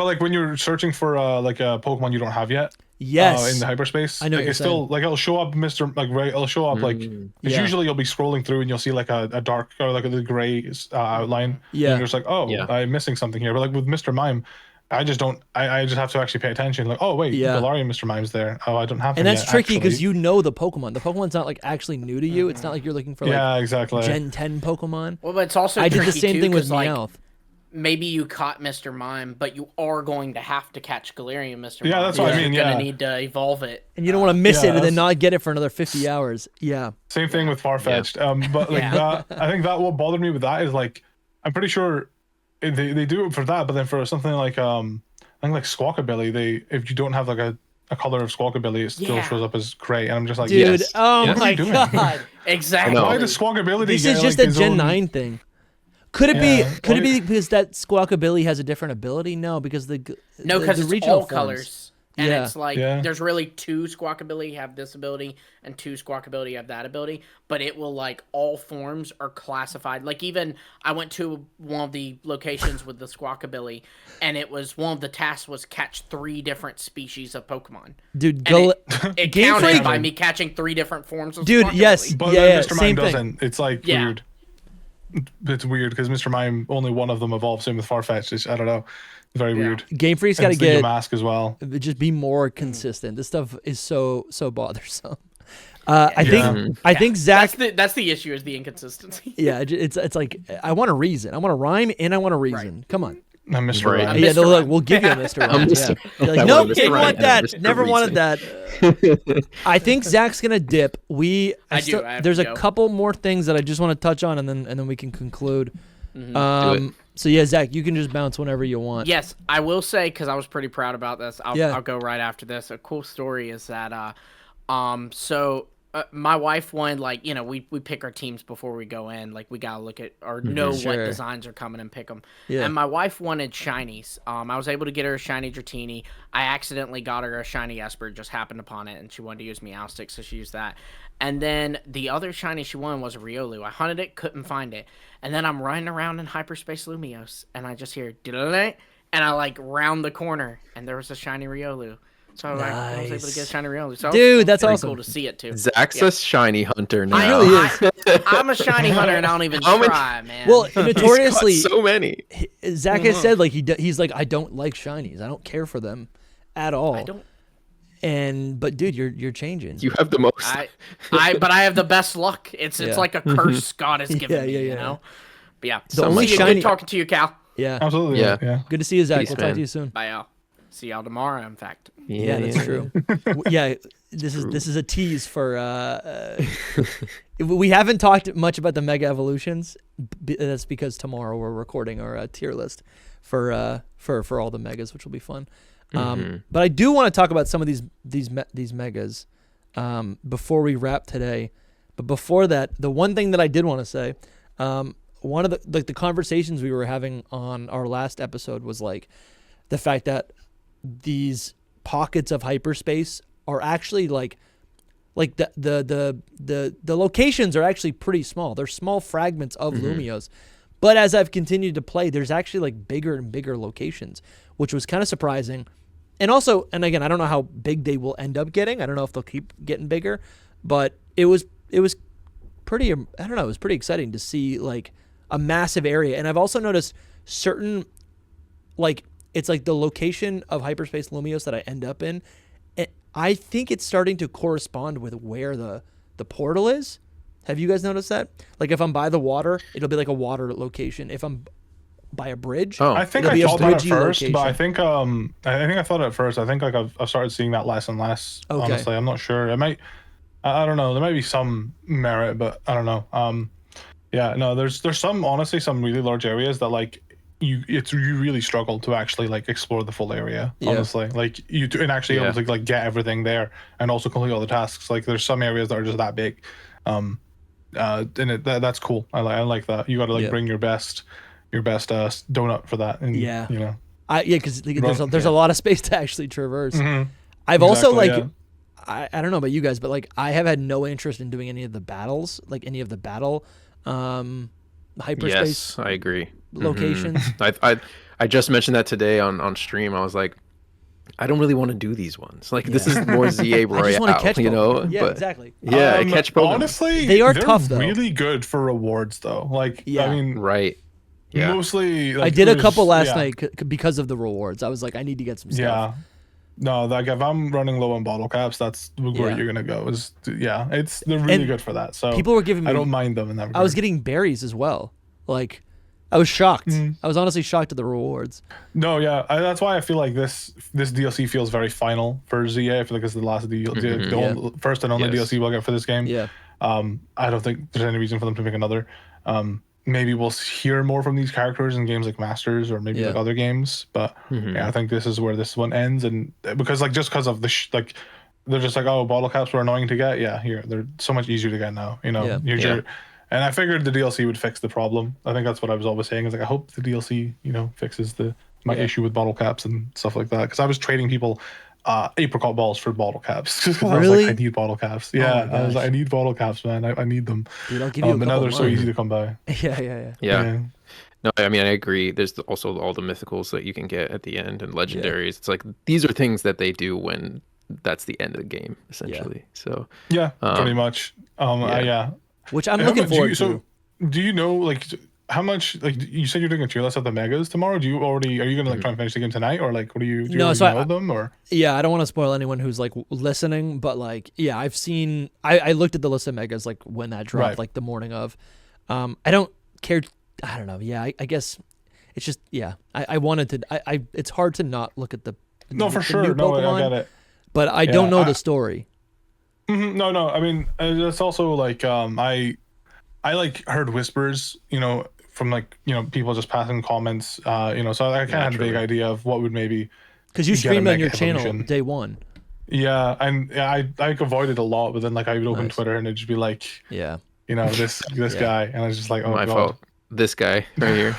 like when you're searching for like a Pokemon you don't have yet. Yes. In the hyperspace, I know what like you're it's still like it'll show up it'll show up like it's Yeah. usually you'll be scrolling through and you'll see like a dark or like a gray outline. Yeah. And you're just like, oh, Yeah. I'm missing something here. But like with Mr. Mime, I just don't. I just have to actually pay attention. Like, oh wait, Yeah. Galarian Mr. Mime's there. Oh, I don't have. And him that's yet, tricky because actually. you know the Pokemon. The Pokemon's not like actually new to you. It's not like you're looking for like Yeah, exactly. Gen 10 Pokemon. Well, but it's also I did the tricky, same too, thing with 'cause, like, Meowth. maybe you caught Mr. Mime, but you are going to have to catch Galarian Mr. Yeah, Mime. that's what I You're mean, gonna yeah. need to evolve it. And you don't want to miss yeah, it and then that's- not get it for another 50 hours. Yeah. Same thing with Farfetch'd. But like Yeah. that, I think that what bothered me with that is like, I'm pretty sure they do it for that, but then for something like I think like Squawkabilly, if you don't have like a color of Squawkabilly, it still Yeah. shows up as gray, and I'm just like, Dude, Yes. oh Yes. my What are you doing? god. Exactly. I why know. does Squawkabilly This get is just like a his Gen own... 9 thing. Could it Yeah, be could it why- be because that Squawkabilly has a different ability? No, because No, the because it's regional all forms. colors. And Yeah. it's like Yeah. there's really 2 Squawkabilly have this ability and 2 Squawkabilly have that ability, but it will like all forms are classified. Like even I went to one of the locations with the Squawkabilly, and it was one of the tasks was catch 3 different species of Pokemon. Dude, And go it Game counted Freak- by me catching 3 different forms of Dude, Squawkabilly. yes. But Yeah, then yeah, Mr. Mime same thing. doesn't. It's like Yeah. weird. It's weird because Mr. Mime, only one of them evolves. Same with Farfetch'd. I don't know. It's very weird. Game Freak's And got to it's the get mask as well. just be more consistent. This stuff is so bothersome. I think I think Zach. That's the issue is the inconsistency. Yeah, it's like I want a reason. I want a rhyme and I want a reason. Come on. I'm Mr. Right. Rime. Yeah, Mr. they're like, Rhyme. we'll give you a Mr. Rhyme. Mr. Yeah. They're like, I nope, want a Mr. didn't Rhyme want and a that. Mr. Never wanted that. I think Zach's gonna dip. I have to there's a go. couple more things that I just want to touch on, and then we can conclude. Do it. So yeah, Zach, you can just bounce whenever you want. Yes, I will say because I was pretty proud about this. Yeah. I'll go right after this. A cool story is that my wife wanted we pick our teams before we go in. Like we gotta look at or know Sure. what designs are coming and pick them. Yeah. And my wife wanted shinies. I was able to get her a shiny Dratini. I accidentally got her a shiny Esper. Just happened upon it, and she wanted to use Meowstic, so she used that. And then the other shiny she wanted was a Riolu. I hunted it, couldn't find it. And then I'm running around in Hyperspace Lumiose, and I just hear diddle-diddle, and I like round the corner, and there was a shiny Riolu. So I was able to Nice. get a shiny Riolu. So Dude, it was that's pretty awesome. cool to see it too. Zach's a shiny hunter now. I really know. is. I'm a shiny hunter, and I don't even How many- try, man. Well, He's got notoriously, so many. Zach has said like he's like I don't like shinies. I don't care for them at all. I don't. But dude, you're changing. You have the most. But I have the best luck. It's Yeah. like a curse God has given Yeah, me, yeah, you yeah. know. But yeah, The only see you. shiny- Good talking to you, Cal. Yeah. Absolutely. Yeah. Yeah. Good to see you, Zach. Peace, We'll talk man. to you soon. Bye, y'all. See y'all tomorrow. In fact. Yeah, that's true. Yeah, this is a tease for. We haven't talked much about the Mega Evolutions. That's because tomorrow we're recording our tier list for all the megas, which will be fun. But I do want to talk about some of these megas before we wrap today. But before that, the one thing that I did want to say, one of the conversations we were having on our last episode was like the fact that these pockets of hyperspace are actually like the locations are actually pretty small. They're small fragments of Lumios. But as I've continued to play, there's actually like bigger and bigger locations, which was kind of surprising. And also, and again, I don't know how big they will end up getting. I don't know if they'll keep getting bigger, but it was pretty, I don't know, it was pretty exciting to see like a massive area. And I've also noticed certain, like, it's like the location of hyperspace Lumios that I end up in, I think it's starting to correspond with where the portal is. Have you guys noticed that? Like if I'm by the water, it'll be like a water location. If I'm by a bridge, I think it'll I be a thought that at bridgey first, location. but I think I thought at first. I think like I've started seeing that less and less. Okay. Honestly, I'm not sure. It might. I don't know. There might be some merit, but I don't know. Yeah, no. There's some honestly some really large areas that like you really struggle to actually like explore the full area. Yeah. Honestly, like and actually able to like get everything there and also complete all the tasks. Like there's some areas that are just that big. And that's cool. I like that. You got to like bring your best donut for that. And, you know. Because there's a lot of space to actually traverse. I've also like, I don't know about you guys, but like I have had no interest in doing any of the battles, like any of the battle hyperspace. Yes, I agree. Locations. I just mentioned that today on stream. I was like, I don't really want to do these ones. Like this is more ZA Royale. I just want to catch you know. Pokemon. Yeah, but, exactly. Yeah, catch Pokemon. Honestly, they're tough though. Really good for rewards though. Like I mean, right. Yeah. Mostly. Like, I did a couple last night because of the rewards. I was like, I need to get some stuff. Yeah. No, like if I'm running low on bottle caps, that's where you're gonna go. They're really good for that. So people were giving me. I don't mind them in that regard. I was getting berries as well. Like, I was shocked. I was honestly shocked at the rewards. No, yeah, that's why I feel like this DLC feels very final for ZA. I feel like it's the last the first and only DLC we'll get for this game. Yeah. I don't think there's any reason for them to make another. Maybe we'll hear more from these characters in games like Masters or maybe like other games. But I think this is where this one ends, and because like just because of the like, they're just like, oh, bottle caps were annoying to get. Yeah, here they're so much easier to get now. You know, and I figured the DLC would fix the problem. I think that's what I was always saying. Is like I hope the DLC fixes my issue with bottle caps and stuff like that. Because I was trading people apricot balls for bottle caps. Just because I was like, I need bottle caps. Yeah, I was like, I need bottle caps, man. I need them. Dude, I'll give you a but now they're so easy to come by. Yeah. No, I mean I agree. There's also all the mythicals that you can get at the end and legendaries. It's like these are things that they do when that's the end of the game essentially. So pretty much. Which I'm looking forward to. So, do you know like how much? Like you said, you're doing a tier list of the megas tomorrow. Are you gonna like try and finish the game tonight, or like what are you? Do you know them or? Yeah, I don't want to spoil anyone who's like listening, but like I've seen. I looked at the list of megas like when that dropped, like the morning of. I don't care. I don't know. Yeah, I guess it's just I wanted to. It's hard to not look at the. No, for sure. New Pokemon, I get it. But I don't know the story. No. I mean, it's also like I like heard whispers, from like people just passing comments, so I kind of had a big idea of what would maybe. Because you streamed on your channel day one. Yeah, and I avoided a lot, but then like I would open Twitter and it'd just be like, this guy, and I was just like, oh my god. fault. This guy right here.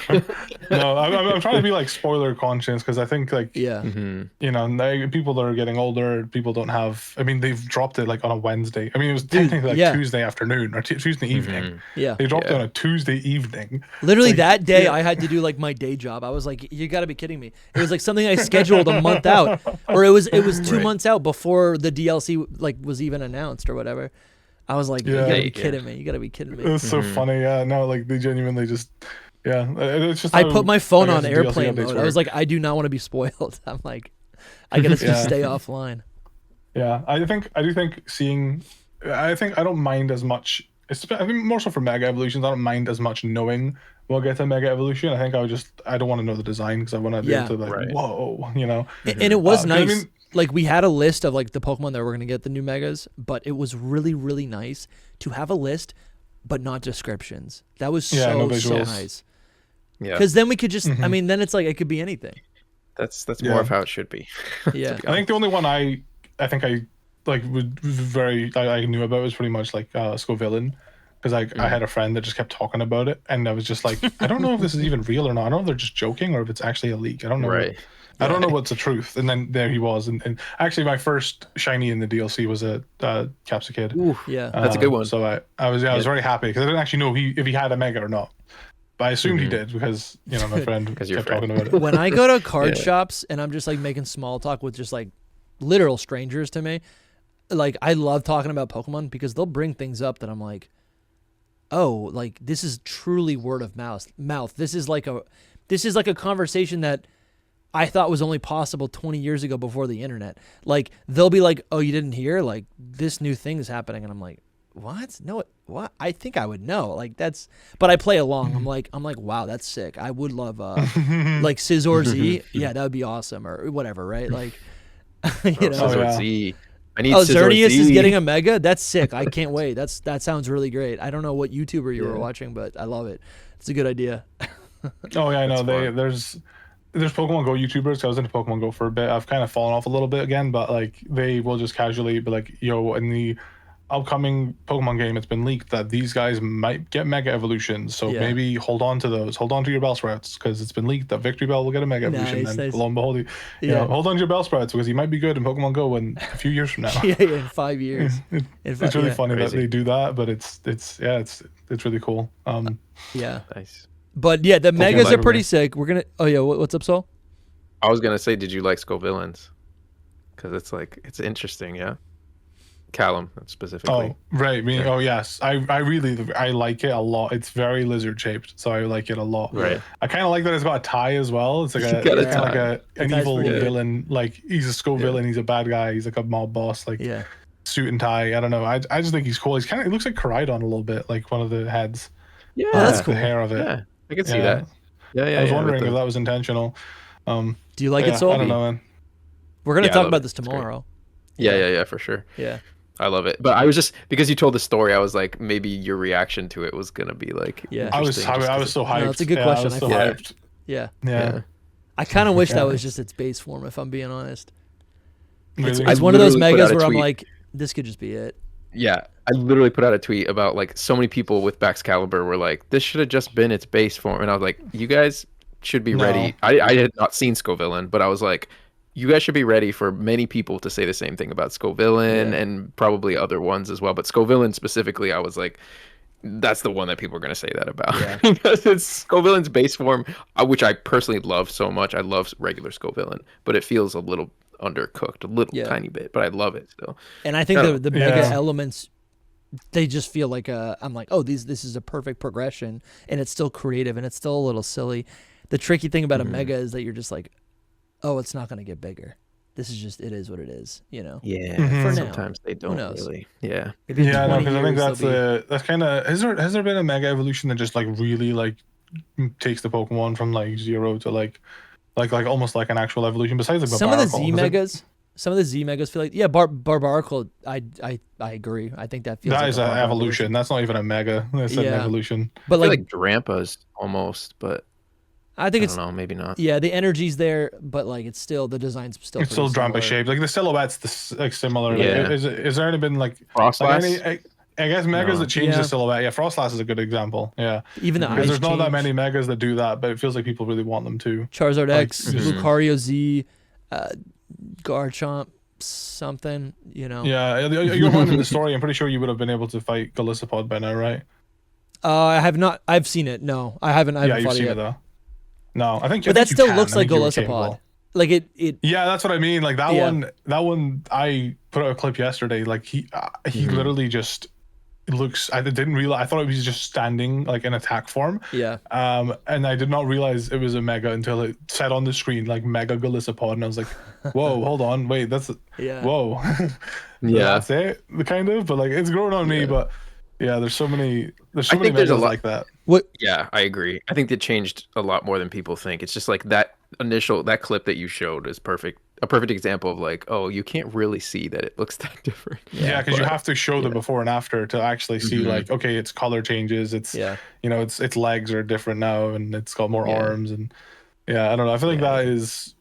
No, I'm trying to be like spoiler conscious because I think like people that are getting older, people don't have. I mean, they've dropped it like on a Wednesday. I mean, it was technically like Tuesday afternoon or Tuesday evening. Yeah, they dropped it on a Tuesday evening. Literally that day, I had to do like my day job. I was like, you got to be kidding me. It was like something I scheduled a month out, or it was 2 months out before the DLC like was even announced or whatever. I was like, you gotta be kidding me. You gotta be kidding me. It was so funny. Yeah, no, like they genuinely just, it's just. I put my phone on airplane mode. I was like, I do not want to be spoiled. I'm like, I gotta just stay offline. Yeah, I do think seeing, I don't mind as much. I think more so for Mega Evolutions, I don't mind as much knowing we'll get to Mega Evolution. I think I don't want to know the design because I want to be able to like, whoa, And it was nice. I mean, like we had a list of like the Pokemon that were going to get the new megas, but it was really, really nice to have a list, but not descriptions. That was so nice. Yeah. Because then we could just, I mean, then it's like, it could be anything. That's more of how it should be. Yeah. I think the only one I think I like I knew about was pretty much like Scovillain, because I had a friend that just kept talking about it, and I was just like, I don't know if this is even real or not. I don't know if they're just joking or if it's actually a leak. I don't know. Right. I don't know what's the truth. And then there he was, and actually my first shiny in the DLC was a Capsicid. Ooh, Yeah, that's a good one. So I was very happy because I didn't actually know if he had a mega or not. But I assumed he did because my friend kept talking about it. When I go to card shops and I'm just like making small talk with just like literal strangers to me, like I love talking about Pokemon because they'll bring things up that I'm like, oh, like this is truly word of mouth. This is like a conversation that I thought was only possible 20 years ago before the internet. Like they'll be like, oh, you didn't hear? Like this new thing is happening, and I'm like, what? No, what? I think I would know. Like that's, but I play along. I'm like, wow, that's sick. I would love like Scizor Z. Yeah, that would be awesome or whatever, right? Like, Scizor Z. I need Xerneas Z. is getting a mega. That's sick. I can't wait. That sounds really great. I don't know what YouTuber you were watching, but I love it. It's a good idea. Oh yeah, I know. There's Pokemon Go YouTubers. I was into Pokemon Go for a bit. I've kind of fallen off a little bit again, but like they will just casually be like, yo, in the upcoming Pokemon game, it's been leaked that these guys might get Mega Evolutions. So maybe hold on to those. Hold on to your Bellsprouts because it's been leaked that Victory Bell will get a Mega Evolution. And lo and behold, you know, hold on to your Bellsprouts because he might be good in Pokemon Go in a few years from now. in 5 years. It's really funny that they do that, but it's really cool. Nice. But yeah, the megas are pretty sick. We're gonna. Oh yeah, what's up, Soul? I was gonna say, did you like Scovillains? Because it's interesting, yeah. Callum specifically. Oh right, oh yes, I like it a lot. It's very lizard shaped, so I like it a lot. Right. I kind of like that it's got a tie as well. It's like an evil villain. Like he's a Scovillain. He's a bad guy. He's like a mob boss. Like suit and tie. I don't know. I just think he's cool. He's kind of. It looks like Koraidon a little bit, like one of the heads. Yeah, that's cool. The hair of it. Yeah, I can see that. Yeah. I was wondering if that was intentional. Do you like it, Soul? I don't know, man. We're gonna talk about this tomorrow. Yeah, for sure. Yeah. I love it, but I was just because you told the story, I was like, maybe your reaction to it was gonna be like, I was so hyped. No, that's a good question. I was so hyped. Yeah. I kind of wish that was just its base form, if I'm being honest. Really? It's one of those megas where I'm like, this could just be it. Yeah, I literally put out a tweet about like so many people with Baxcalibur were like, this should have just been its base form, and I was like, you guys should be ready. I had not seen Scovillain, but I was like, you guys should be ready for many people to say the same thing about Scovillain and probably other ones as well. But Scovillain specifically, I was like, that's the one that people are going to say that about because it's Scovillain's base form, which I personally love so much. I love regular Scovillain, but it feels a little undercooked, a little tiny bit, but I love it still. And I think the mega elements, they just feel like I'm like, oh, this is a perfect progression, and it's still creative and it's still a little silly. The tricky thing about a mega is that you're just like, oh, it's not going to get bigger. This is just, it is what it is, you know? Yeah. For now. Sometimes they don't really. Yeah. Yeah, no, because I think that's kind of, has there been a mega evolution that just like really like takes the Pokemon from like 0 to like almost like an actual evolution besides like some of the Z megas? Some of the Z megas feel like Barbaracle. I agree. I think that feels that like is an evolution. That's not even a mega. That's an evolution. But like Drampa's almost, but I think don't know, maybe not. Yeah, the energy's there, but like it's still the design's still. It's still Drampa shaped. Like the silhouette's like similar. Yeah. Like, is there any been like Frostlass? I guess megas that change the silhouette. Yeah, Frostlass is a good example. Yeah, even the because there's not that many megas that do that, but it feels like people really want them to. Charizard X, Lucario Z, Garchomp, something. You know. Yeah, you're one in the story. I'm pretty sure you would have been able to fight Golisopod by now, right? I have not. I've seen it. No, I haven't. I haven't fought it yet. Though. No, I think. But that still looks like Golisopod. Like it. Yeah, that's what I mean. Like that one. That one. I put out a clip yesterday. Like he literally just looks. I didn't realize. I thought it was just standing like in attack form. Yeah. And I did not realize it was a mega until it said on the screen like Mega Golisopod, and I was like, whoa, hold on, wait, that's whoa. That's it, kind of. But like it's growing on me. But yeah, there's so many. There's so many megas a lot like that. What? Yeah, I agree. I think they changed a lot more than people think. It's just like that clip that you showed is perfect. A perfect example of like, oh, you can't really see that it looks that different. Yeah, because you have to show the before and after to actually see like, okay, its color changes. It's you know, its legs are different now, and it's got more arms, and I don't know. I feel like that is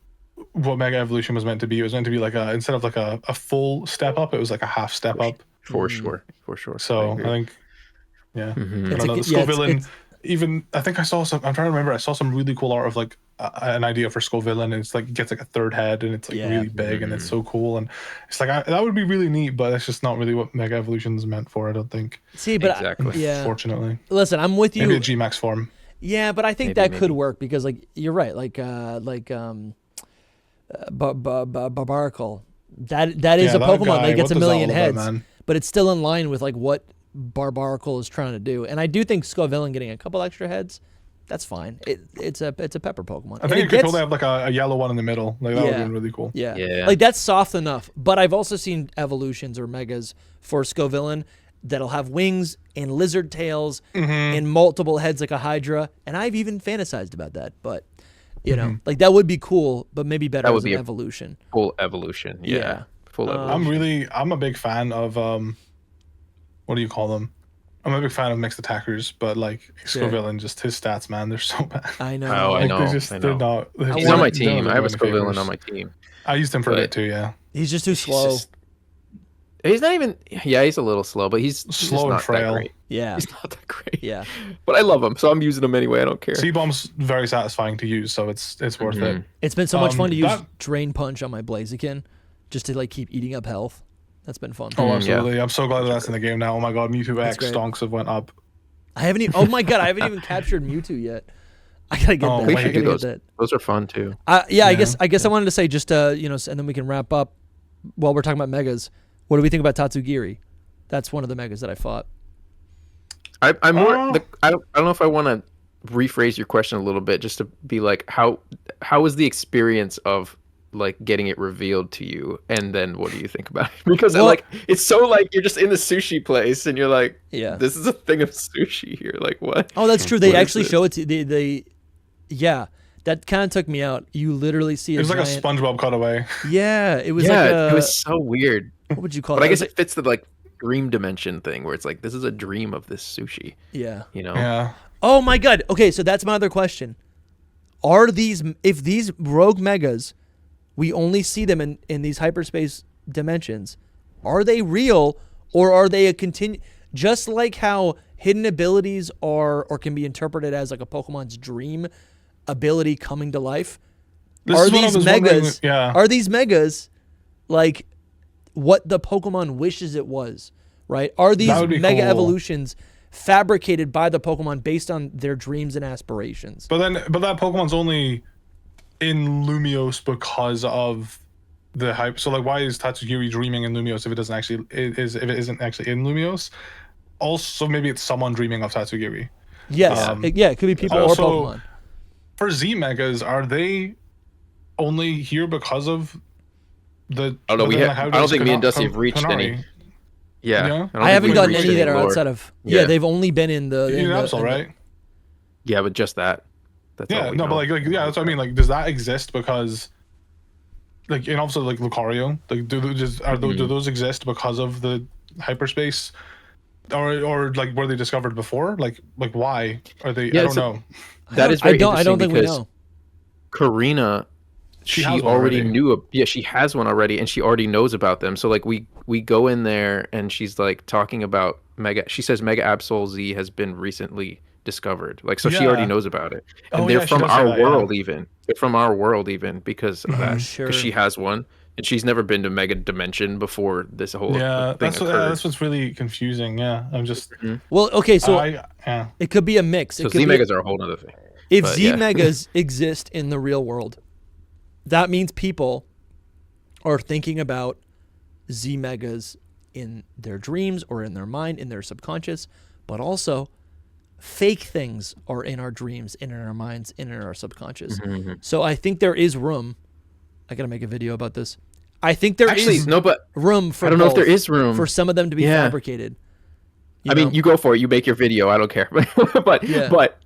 what Mega Evolution was meant to be. It was meant to be like instead of like a full step up, it was like a half step up. For sure. So I think, yeah. Mm-hmm. I don't know. The Skull Villain, even I think I saw some. I'm trying to remember. I saw some really cool art of like an idea for Skull Villain, and it's like it gets like a third head, and it's like really big, and it's so cool, and it's like that would be really neat, but that's just not really what Mega Evolution's meant for. I don't think. See, but exactly. Fortunately. Listen, I'm with you. Maybe a G-Max form. Yeah, but I think that could work because like you're right, Barbaracle. That is a Pokemon that gets a million heads, but it's still in line with like what Barbaracle is trying to do. And I do think Scovillain getting a couple extra heads, that's fine. It's a pepper Pokemon. I think it could totally have like a yellow one in the middle. Like that would be really cool. Yeah. Like that's soft enough. But I've also seen evolutions or megas for Scovillain that'll have wings and lizard tails and multiple heads like a Hydra. And I've even fantasized about that. But you know, like that would be cool, but maybe better as an evolution. Full evolution. Yeah. Full evolution. I'm a big fan of what do you call them? I'm a big fan of mixed attackers, but like Scovillain, just his stats, man, they're so bad. I know. Oh, I know. They're not. He's on my team. I have a Scovillain on my team. I used him for a bit too. Yeah. He's just too slow. He's not even. Yeah, he's a little slow, but he's slow and frail. Yeah, he's not that great. Yeah, but I love him, so I'm using him anyway. I don't care. C-Bomb's very satisfying to use, so it's worth it. It's been so much fun to use Drain Punch on my Blaziken, just to like keep eating up health. That's been fun. Oh, absolutely! I'm so glad that's in the game now. Oh my god, Mewtwo X stonks have went up. I haven't even. Oh my god, I haven't even captured Mewtwo yet. I gotta get that. We should do those. Those are fun too. Yeah, I guess I wanted to say just you know, and then we can wrap up. While we're talking about megas, what do we think about Tatsugiri? That's one of the megas that I fought. I'm more. I don't know if I want to rephrase your question a little bit, just to be like, how was the experience of like getting it revealed to you, and then what do you think about it? Because like it's so like you're just in the sushi place and you're like, this is a thing of sushi here. Like what? Oh, that's true. They actually show it to they that kind of took me out. You literally see it was like a SpongeBob cutaway. Yeah, it was it was so weird. What would you call it? But I guess it fits the like dream dimension thing where it's like this is a dream of this sushi. Yeah. You know? Yeah. Oh my god. Okay, so that's my other question. If these rogue megas, we only see them in these hyperspace dimensions, are they real or are they just like how hidden abilities are or can be interpreted as like a Pokemon's dream ability coming to life? Are these megas like what the Pokemon wishes it was, right? Are these mega evolutions fabricated by the Pokemon based on their dreams and aspirations? But that Pokemon's only in Lumiose because of the hype. So like, why is Tatsugiri dreaming in Lumiose if it isn't actually in Lumiose? Also, maybe it's someone dreaming of Tatsugiri. Yes, it could be people or Pokemon. For Z Megas, are they only here because of the? Oh no, I don't think me and Dusty have reached any. Yeah, I haven't gotten any that are outside of. Yeah, they've only been in the Absol, right? Yeah, but just that. That's all we know. But like that's what I mean. Like, does that exist because, like, and also like Lucario, like, do those exist because of the hyperspace, or like were they discovered before? Like why are they? I don't know. That is very interesting. I don't think we know. Karina, she already knew. She has one already, and she already knows about them. So like we go in there, and she's like talking about Mega. She says Mega Absol Z has been recently discovered. Like so, she already knows about it, and they're from our world even. They're from our world even because of that. Because she has one, and she's never been to Mega Dimension before this whole thing occurred. That's what's really confusing. Yeah, I'm just. Well, okay, so it could be a mix. So Z Megas are a whole other thing. If Z Megas exist in the real world, that means people are thinking about Z Megas in their dreams or in their mind, in their subconscious, but also fake things are in our dreams, in our minds, in our subconscious. So I think there is room. I gotta make a video about this. I think there is room for. I don't know if there is room for some of them to be fabricated. I mean, you go for it. You make your video. I don't care. but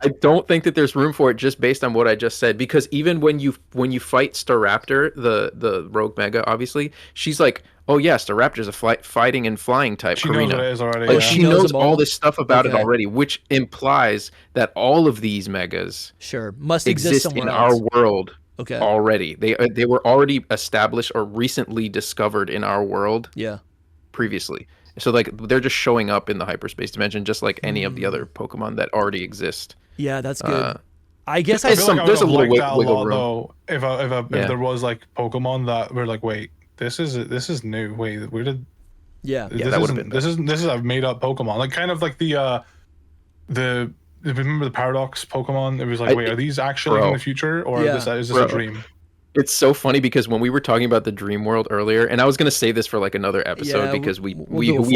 I don't think that there's room for it just based on what I just said. Because even when you fight Staraptor, the rogue mega, obviously, she's like, oh yeah, Staraptor's a fighting and flying type. She knows what it is already. Like, she knows all this stuff about it already, which implies that all of these megas must exist in our world. Okay. Already, they were already established or recently discovered in our world. Yeah. Previously, so like they're just showing up in the hyperspace dimension, just like any of the other Pokemon that already exist. Yeah, that's good. I guess I feel like I would there's a have little liked that a wiggle lot room. though. If there was like Pokemon that were like, wait, this is new. Wait, where did? Yeah, that would have been. This is a made up Pokemon. Like kind of like the remember the Paradox Pokemon? It was like, wait, are these actually from the future or is this a dream? It's so funny because when we were talking about the dream world earlier, and I was going to save this for like another episode because we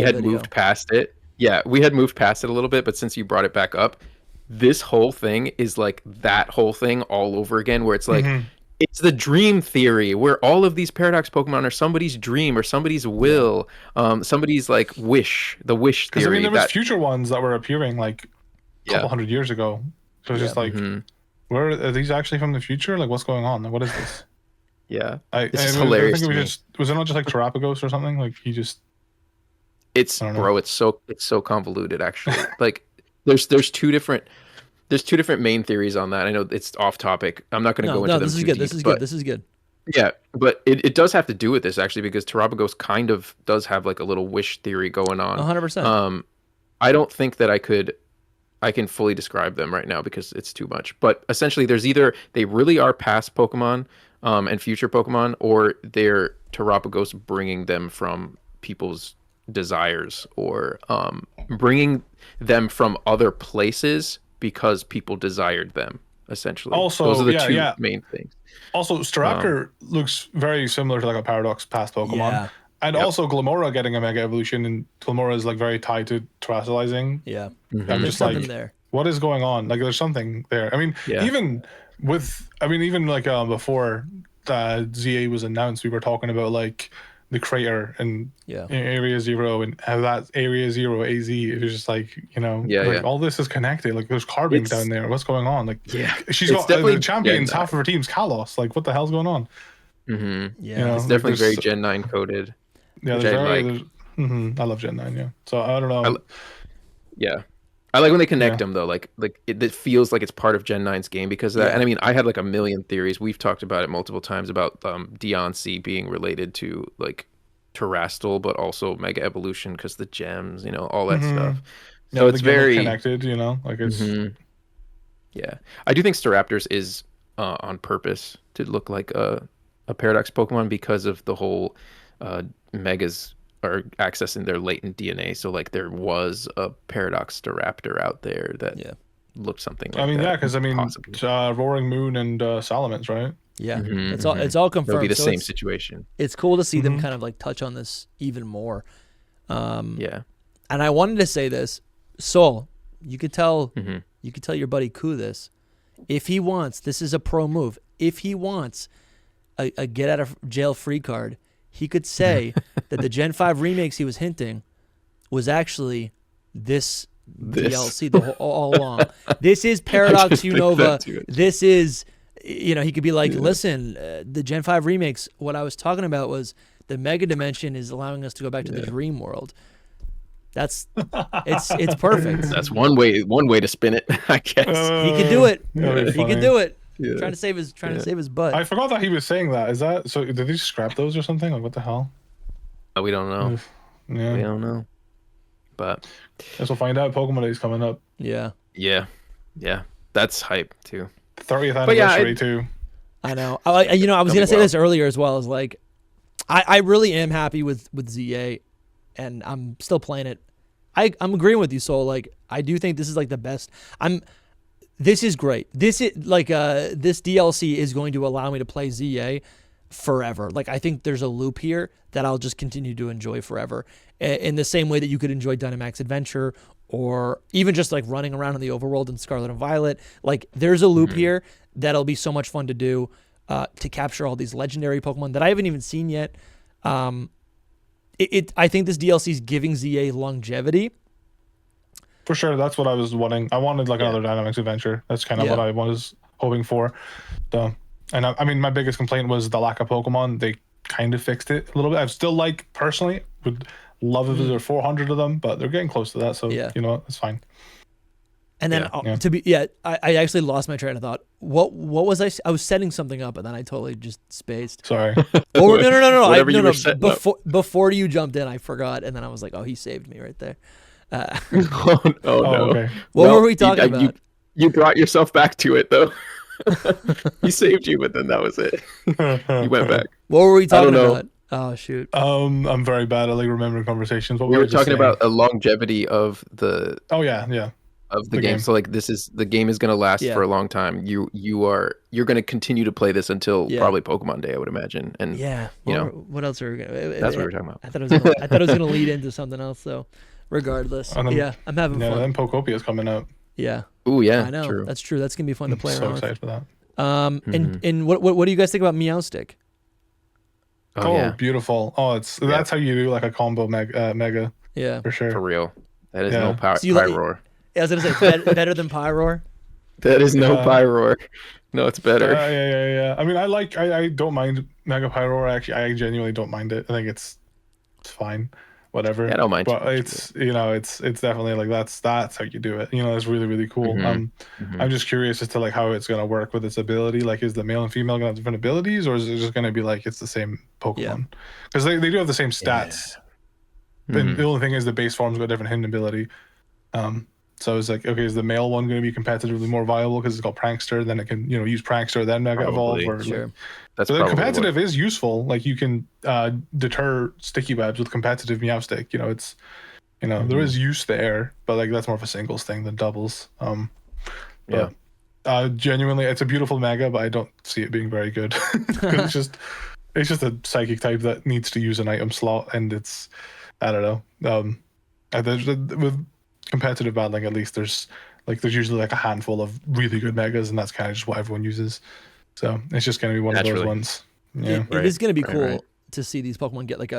had moved past it. Yeah, we had moved past it a little bit, but since you brought it back up, this whole thing is like that whole thing all over again, where it's like, it's the dream theory where all of these Paradox Pokemon are somebody's dream or somebody's will, somebody's like wish, the wish theory. Because I mean, there was future ones that were appearing like a couple hundred years ago. So it's just like, where are these actually from the future? Like, what's going on? Like, what is this? Yeah, it's hilarious. I think was it not just like Terapagos or something? Like he just, it's so convoluted actually. Like there's two different main theories on that. I know it's off topic. I'm not going to go into them. This is good. This is good. Yeah, but it does have to do with this actually because Terapagos kind of does have like a little wish theory going on. 100%. I don't think that I can fully describe them right now because it's too much. But essentially, there's either they really are past Pokemon and future Pokemon, or they're Terapagos bringing them from people's desires, or bringing them from other places because people desired them. Essentially, also those are the two main things. Also, Staraptor looks very similar to like a Paradox past Pokemon. And also Glamora getting a Mega Evolution, and Glamora is like very tied to terrestrializing. Yeah. I'm just like, there. What is going on? Like, there's something there. I mean, even like before ZA was announced, we were talking about like the crater and Area Zero and how that Area Zero AZ. It was just like, all this is connected. Like, there's carbons down there. What's going on? Like, she's got the champions. Half of her team's Kalos. Like, what the hell's going on? Yeah, it's definitely very Gen 9 coded. Yeah, I love Gen 9. Yeah, so I don't know. I like when they connect them though. Like it feels like it's part of Gen 9's game because of that. And I mean, I had like a million theories. We've talked about it multiple times about Deontay being related to like Terrastal, but also Mega Evolution because the gems, all that stuff. So it's very connected. Like it's. Yeah, I do think Staraptors is on purpose to look like a Paradox Pokemon because of the whole Megas are accessing their latent DNA. So like there was a Paradox Staraptor out there that looked something like that. Because Roaring Moon and Salamence, right? Yeah, it's all confirmed. It'll be the same situation. It's cool to see them kind of like touch on this even more. And I wanted to say this, Soul, you could tell your buddy Ku this. If he wants, this is a pro move. If he wants a get out of jail free card, he could say that the Gen 5 remakes he was hinting was actually this DLC all along. This is Paradox Unova. This is, he could be like, listen, the Gen 5 remakes, what I was talking about was the Mega Dimension is allowing us to go back to the dream world. It's perfect. That's one way to spin it, I guess. He could do it. He could do it. Yeah. Trying to save his butt. I forgot that he was saying that. Is that so? Did they scrap those or something? Like what the hell? We don't know. Yeah, we don't know. But guess we'll find out. Pokemon Day is coming up. Yeah. That's hype too. 30th anniversary too. I know. I was gonna say this earlier as well. As like, I really am happy with ZA, and I'm still playing it. I'm agreeing with you, Soul. Like, I do think this is like the best. This is great. This is like this DLC is going to allow me to play ZA forever. Like, I think there's a loop here that I'll just continue to enjoy forever. In the same way that you could enjoy Dynamax Adventure or even just like running around in the overworld in Scarlet and Violet. Like, there's a loop here that'll be so much fun to do to capture all these legendary Pokemon that I haven't even seen yet. I think this DLC is giving ZA longevity. For sure, that's what I was wanting. I wanted like another Dynamax Adventure. That's kind of what I was hoping for. And I mean, my biggest complaint was the lack of Pokemon. They kind of fixed it a little bit. I still personally would love if there were 400 of them, but they're getting close to that. So you know, it's fine. And then I actually lost my train of thought. What was I was setting something up, and then I totally just spaced. Sorry. No. Before you jumped in, I forgot, and then I was like, oh, he saved me right there. Oh no. Okay. What were we talking about? You brought yourself back to it though. He saved you, but then that was it. You went back. What were we talking about? Oh shoot. I'm very bad at like remembering conversations. What we were talking about a longevity of the. Oh yeah. Of the game. So like the game is going to last for a long time. You're going to continue to play this until probably Pokemon Day, I would imagine. And what else are we gonna? That's what we're talking about. I thought it was gonna lead into something else. So regardless, I'm having fun. Yeah, then Pokopia is coming up. Yeah. Oh yeah, I know. True. That's true. That's gonna be fun to play around. So excited for that. And what do you guys think about Meowstic? Oh, beautiful. Oh, that's how you do like a combo mega. Yeah, for sure. For real. That is no Pyroar. I was gonna say better than Pyroar. That is no Pyroar. No, it's better. Yeah. I mean, I don't mind Mega Pyroar. Actually, I genuinely don't mind it. I think it's fine. Whatever. Yeah, I don't mind. But it's it's definitely like that's how you do it. It's really, really cool. I'm just curious as to like how it's gonna work with its ability. Like, is the male and female gonna have different abilities, or is it just gonna be like it's the same Pokemon? Because they do have the same stats. Yeah. The only thing is the base form's got a different hidden ability. So it's like, okay, is the male one going to be competitively more viable because it's called Prankster? Then it can, use Prankster, then Mega Evolve. Or sure. So the competitive is useful. Like you can deter sticky webs with competitive Meowstic. It's, there is use there, but like that's more of a singles thing than doubles. Genuinely, it's a beautiful Mega, but I don't see it being very good. it's just a psychic type that needs to use an item slot, and it's, I don't know. With competitive battling, at least there's usually like a handful of really good megas, and that's kind of just what everyone uses. So it's just going to be one of those ones. Yeah, it is going to be cool to see these Pokemon get like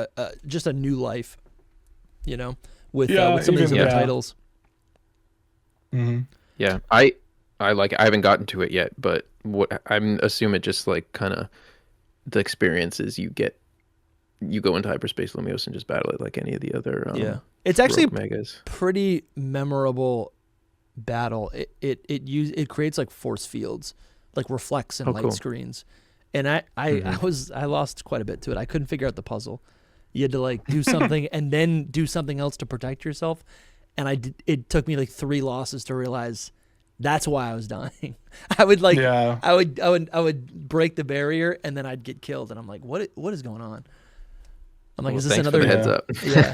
just a new life, with some of these other titles. Mm-hmm. Yeah, I like it. I haven't gotten to it yet, but what I'm assuming it just like kind of the experiences you get. You go into hyperspace Lumiose and just battle it like any of the other it's actually megas. Pretty memorable battle. It creates like force fields, like reflects and light screens, and I lost quite a bit to it. I couldn't figure out the puzzle. You had to like do something and then do something else to protect yourself, and it took me like 3 losses to realize that's why I was dying. I would break the barrier and then I'd get killed, and I'm like, what is going on? I'm like, is this another heads up? Yeah,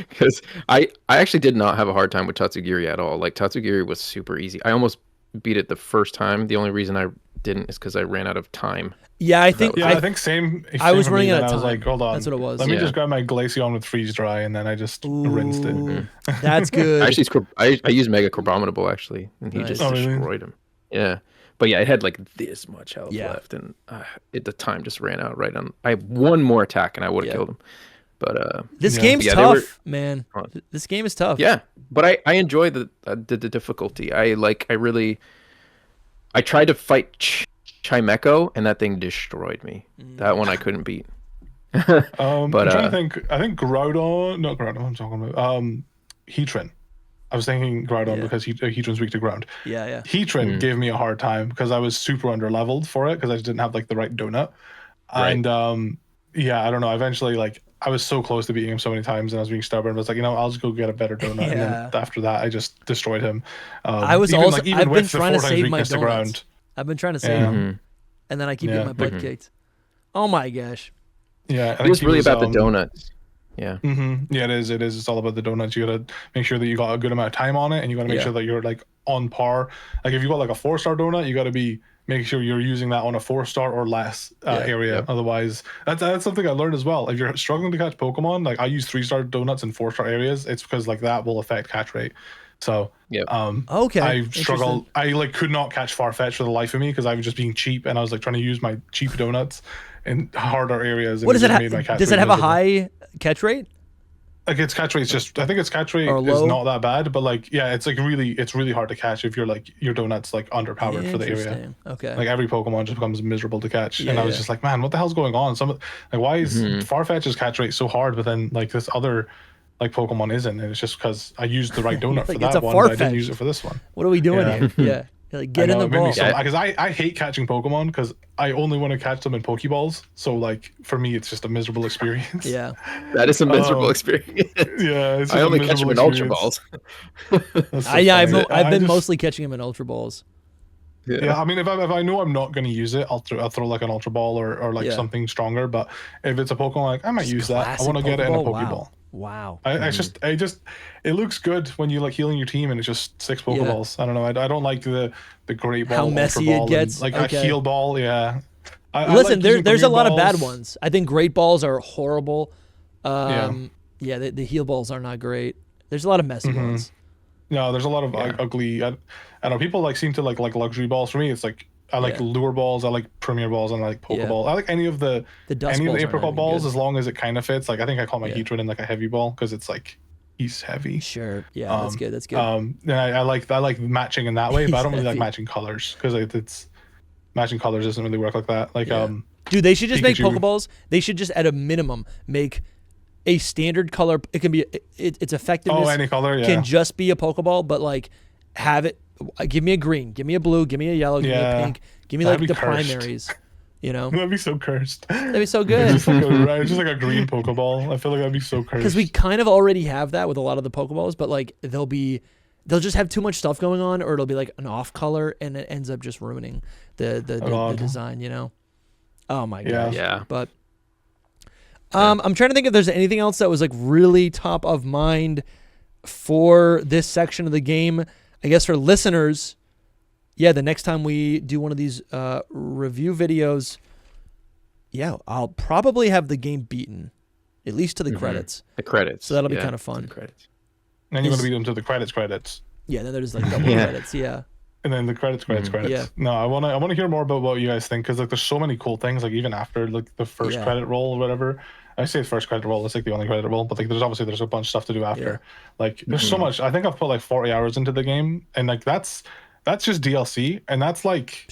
because I actually did not have a hard time with Tatsugiri at all. Like Tatsugiri was super easy. I almost beat it the first time. The only reason I didn't is because I ran out of time. Yeah, I think same. I was running out of time. I was like, hold on, that's what it was. Let me just grab my Glaceon with freeze dry, and then I just rinsed it. That's good. I used Mega Crabominable actually, and he just destroyed him. Yeah. But yeah, it had like this much health left, and the time just ran out right on. I have one more attack, and I would have killed him. But this game's tough, man. This game is tough. Yeah, but I enjoy the difficulty. I tried to fight Chimecho, and that thing destroyed me. That one I couldn't beat. But I'm trying to think. I think Groudon. Not Groudon. I'm talking about Heatran. I was thinking Groudon because Heatran's weak to ground. Yeah. Heatran gave me a hard time because I was super under-leveled for it because I just didn't have like the right donut. Right. And I don't know. Eventually, like I was so close to beating him so many times, and I was being stubborn. I was like, I'll just go get a better donut. And then after that, I just destroyed him. I've been trying to save my donuts. I've been trying to save them, and then I keep getting my butt kicked. Oh my gosh. Yeah, it was really about the donuts. Yeah. Yeah, it is. It's all about the donuts. You gotta make sure that you got a good amount of time on it, and you gotta make sure that you're like on par. Like if you got like a 4-star donut, you gotta make sure you're using that on a 4-star or less area. Otherwise, that's something I learned as well. If you're struggling to catch Pokemon, like I use 3-star donuts in 4-star areas, it's because like that will affect catch rate. So okay, I struggled. I like could not catch Farfetch for the life of me because I was just being cheap, and I was like trying to use my cheap donuts in harder areas. What does it have? Does it have a high catch rate? Like its catch rate's just, I think its catch rate is not that bad, but like it's like it's really hard to catch if you're like your donut's like underpowered for the area. Okay. Like every Pokemon just becomes miserable to catch, and I was just like, man, what the hell's going on? Why is Farfetch's catch rate so hard, but then like this other like Pokemon isn't, and it's just because I used the right donut Like, for it's that a one, but I didn't Farfetch. use it for this one. What are we doing Yeah. here? Yeah. Like, get in the ball. Because I hate catching Pokemon because I only want to catch them in Pokeballs. So like for me, it's just a miserable experience. Yeah. That is a miserable experience. Yeah, it's just I only catch them in Ultra Balls. I've been mostly catching him in Ultra Balls. Yeah, I mean, if I know I'm not going to use it, I'll throw like an Ultra Ball or like something stronger. But if it's a Pokemon, like I might Just use that. I want to classic get it in a Pokeball? Pokeball. Wow. It looks good when you like healing your team and it's just 6 Pokeballs. I don't know. I don't like the Great Ball, How Ultra messy Ball, it gets. and, like Okay. a Heal Ball. Yeah. Listen, there's a lot of bad balls. ones. I think Great Balls are horrible. Yeah, the Heal Balls are not great. There's a lot of messy ones. No, there's a lot of ugly. I know people like seem to like luxury balls. For me, it's like I like lure balls. I like premier balls, and I like Pokeball. I like any of the dust any of balls the are not apricot even balls good. as long as it kind of fits. Like I think I call my Heatran in like a heavy ball because it's like he's heavy. Sure. Yeah, that's good. That's good. And I like matching in that way, but I don't really like heavy. matching colors because it's matching colors doesn't really work like that. Like Dude, they should just make Pikachu. Pokeballs. They should just at a minimum make a standard color. It can be its effectiveness. any color, can just be a Pokeball, but like have it. Give me a green, give me a blue, give me a yellow, give me a pink, give me That'd like be the cursed. primaries. You know, That'd be so cursed. that'd be so good. Just like a green Pokeball. I feel like that'd be so cursed. Because we kind of already have that with a lot of the Pokeballs, but like they'll just have too much stuff going on, or it'll be like an off color, and it ends up just ruining the design. You know. Oh my gosh. Yeah. But I'm trying to think if there's anything else that was like really top of mind for this section of the game. I guess for listeners, yeah, the next time we do one of these review videos, I'll probably have the game beaten, at least to the credits. The credits. So that'll be kind of fun. The credits. And you're gonna beat them to the credits. Yeah, then there's like double credits. Yeah. And then the credits. Yeah. No, I wanna hear more about what you guys think because like there's so many cool things like even after like the first credit roll or whatever. I say the first credit roll. It's like the only credit roll, but like there's a bunch of stuff to do after. Yeah. Like there's so much. I think I've put like 40 hours into the game, and like that's just DLC, and that's like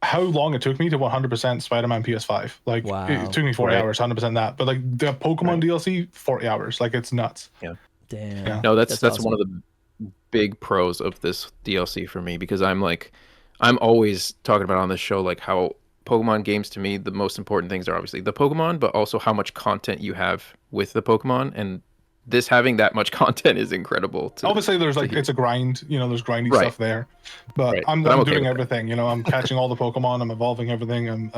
how long it took me to 100% Spider-Man PS5. Like it took me 40 hours, 100% that. But like the Pokemon DLC, 40 hours. Like it's nuts. Yeah. Damn. Yeah. No, that's awesome. one of the big pros of this DLC for me because I'm always talking about on this show like how Pokemon games to me the most important things are obviously the Pokemon, but also how much content you have with the Pokemon, and this having that much content is incredible. Obviously, there's like it's a grind. You know, there's grindy stuff there, but I'm okay doing with everything. You know, I'm catching all the Pokemon. I'm evolving everything. I'm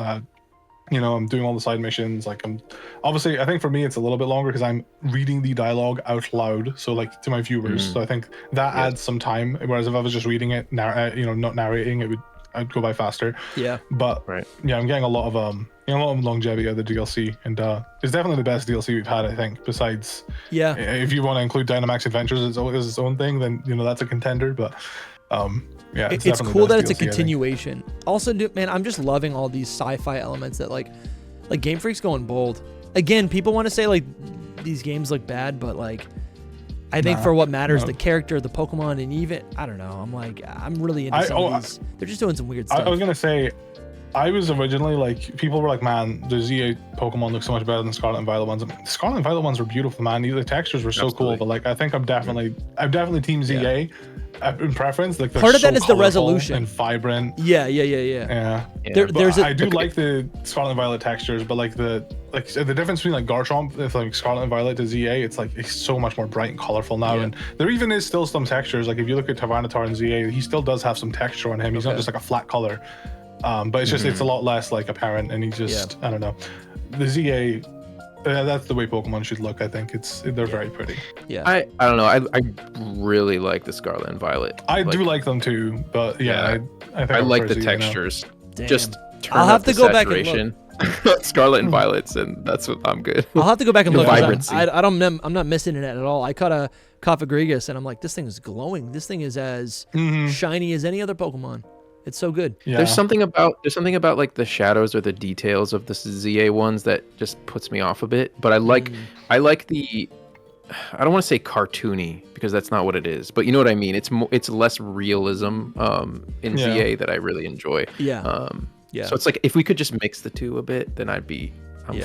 I'm doing all the side missions. Like I think for me it's a little bit longer because I'm reading the dialogue out loud, so like to my viewers. So I think that adds some time. Whereas if I was just reading it, not narrating, I'd go by faster. Yeah. But I'm getting a lot of longevity out of the DLC, and it's definitely the best DLC we've had. I think. Besides, if you want to include Dynamax Adventures as its own thing, then that's a contender. But it's cool that it's a continuation. Also, man, I'm just loving all these sci-fi elements that like Game Freak's going bold. Again, people want to say like these games look bad, but like I think for what matters, the character, the Pokemon, and even I don't know. I'm really into some of these. They're just doing some weird stuff. I was gonna say, I was originally like, people were like, man, the ZA Pokemon look so much better than Scarlet and Violet ones. The Scarlet and Violet ones were beautiful, man. The textures were so cool, but like I think I'm definitely Team ZA in preference. Like part of that is the resolution and vibrant. Yeah. I do like the Scarlet and Violet textures, but like the difference between like Garchomp, if like Scarlet and Violet to ZA, it's like it's so much more bright and colorful now. And there even is still some textures. Like if you look at Tyranitar and ZA, he still does have some texture on him. He's not just like a flat color. But it's just it's a lot less like apparent, and he just I don't know. The ZA, that's the way Pokemon should look. I think they're very pretty. Yeah. I don't know. I really like the Scarlet and Violet. I do like them too, but I think I like the ZA textures. Damn. Just turn I'll have up to the go back saturation. and look. Scarlet and Violets, and that's what I'm good. I'll have to go back and look. Vibrancy. I'm not missing it at all. I caught a Cofagrigus, and I'm like, this thing is glowing. This thing is as shiny as any other Pokemon. It's so good. Yeah. There's something about like the shadows or the details of the ZA ones that just puts me off a bit. But I like the, I don't want to say cartoony because that's not what it is, but you know what I mean. It's less realism in ZA that I really enjoy. Yeah. So it's like if we could just mix the two a bit, then I'm good.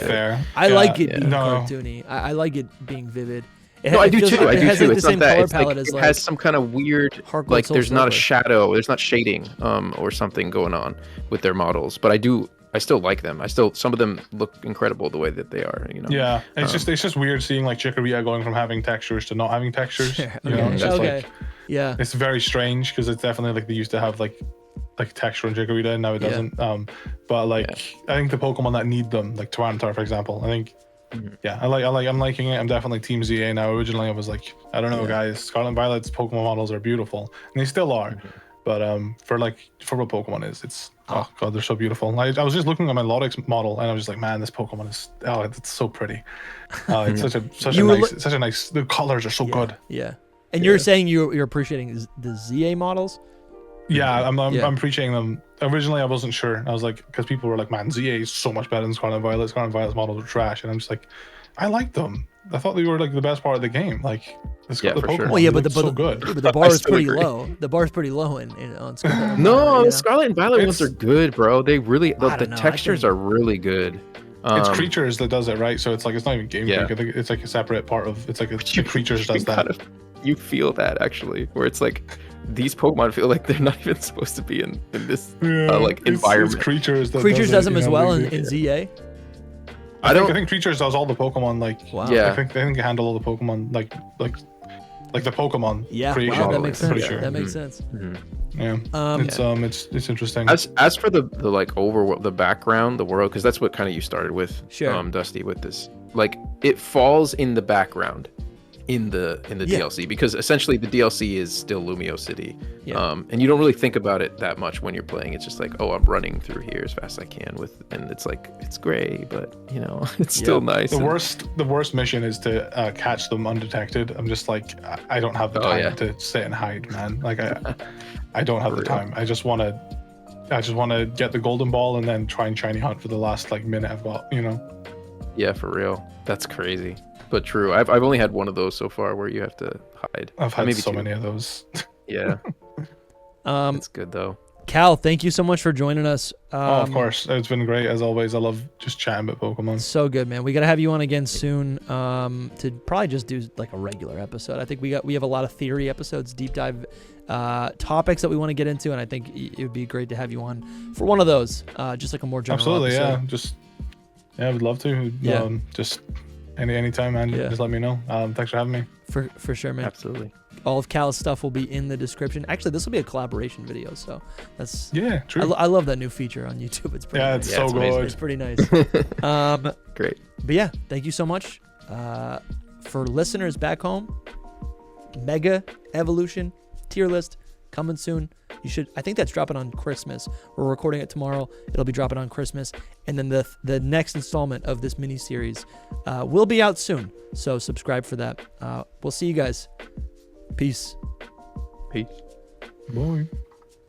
Fair. I like it being cartoony. I like it being vivid. No, I do too. Like, I do has too. like the It's same not that. color It's palette like as it has some kind of weird, Hardcore like there's not a SoulSilver. shadow, there's not shading, or something going on with their models. But I still like them. Some of them look incredible the way that they are. You know. Yeah, it's just weird seeing like Chikorita going from having textures to not having textures. Okay. You know, it's just Okay. like Yeah. it's very strange because it's definitely like they used to have like texture in Chikorita and now it Yeah. doesn't. But like I think the Pokemon that need them, like Tyranitar for example, I think. Yeah, I'm liking it. I'm definitely Team ZA now. Originally, I was like, I don't know, guys. Scarlet and Violet's Pokemon models are beautiful, and they still are. But for what Pokemon is, it's oh god, they're so beautiful. I was just looking at my Lodix model, and I was just like, man, this Pokemon is it's so pretty. It's such a nice. The colors are so good. Yeah. And you're saying you're appreciating the ZA models? Yeah, I'm appreciating them. Originally, I wasn't sure. I was like, because people were like, man, ZA is so much better than Scarlet and Violet. Scarlet and Violet's models are trash, and I'm just like, I like them. I thought they were like the best part of the game. Like, the Pokemon. Sure. Well, yeah, but so good. Yeah, but the bar is pretty agree. low. The bar is pretty low on Scarlet. No, the Scarlet and Violet ones are good, bro. They really the know, textures are really good. It's Creatures that does it, right? So it's like it's not even Game Yeah. Freak. I think it's like a separate part of. It's like the Creatures does that. You feel that actually, where it's like these Pokemon feel like they're not even supposed to be in this environment. It's Creatures that Creatures does them as well in in ZA. I think Creatures does all the Pokemon like. Wow. Yeah. I think they handle all the Pokemon like the Pokemon. Yeah, creation. wow, that makes sense. Pretty sure. That makes sense. Yeah. It's interesting. As for the like overworld, the background, the world, because that's what kind of you started with, Sure. Dusty, with this. Like it falls in the background in the DLC, because essentially the DLC is still Lumio City. And you don't really think about it that much when you're playing. It's just like, oh, I'm running through here as fast as I can and it's like it's gray, but you know, it's still nice. The worst mission is to catch them undetected. I'm just like, I don't have the time to sit and hide, man. Like I don't have the time. I just want to get the golden ball and then try and shiny hunt for the last like minute I've got, you know. Yeah, for real. That's crazy. But true. I've only had one of those so far where you have to hide. I've had maybe so two. many of those. Yeah. It's good though. Cal, thank you so much for joining us. Of course. It's been great as always. I love just chatting about Pokemon. So good, man. We got to have you on again soon to probably just do like a regular episode. I think we have a lot of theory episodes, deep dive topics that we want to get into, and I think it would be great to have you on for one of those, just like a more general Absolutely, episode. I would love to. Yeah. Just anytime, man. Just let me know. Thanks for having me. For sure, man. Absolutely. All of Cal's stuff will be in the description. Actually, this will be a collaboration video, so that's true. I love that new feature on YouTube. It's pretty nice. It's so good. It's pretty nice. Great. But yeah, thank you so much. For listeners back home, Mega Evolution tier list coming soon. I think that's dropping on Christmas. We're recording it tomorrow. It'll be dropping on Christmas. And then the next installment of this mini series will be out soon. So subscribe for that. We'll see you guys. Peace. Peace. Bye.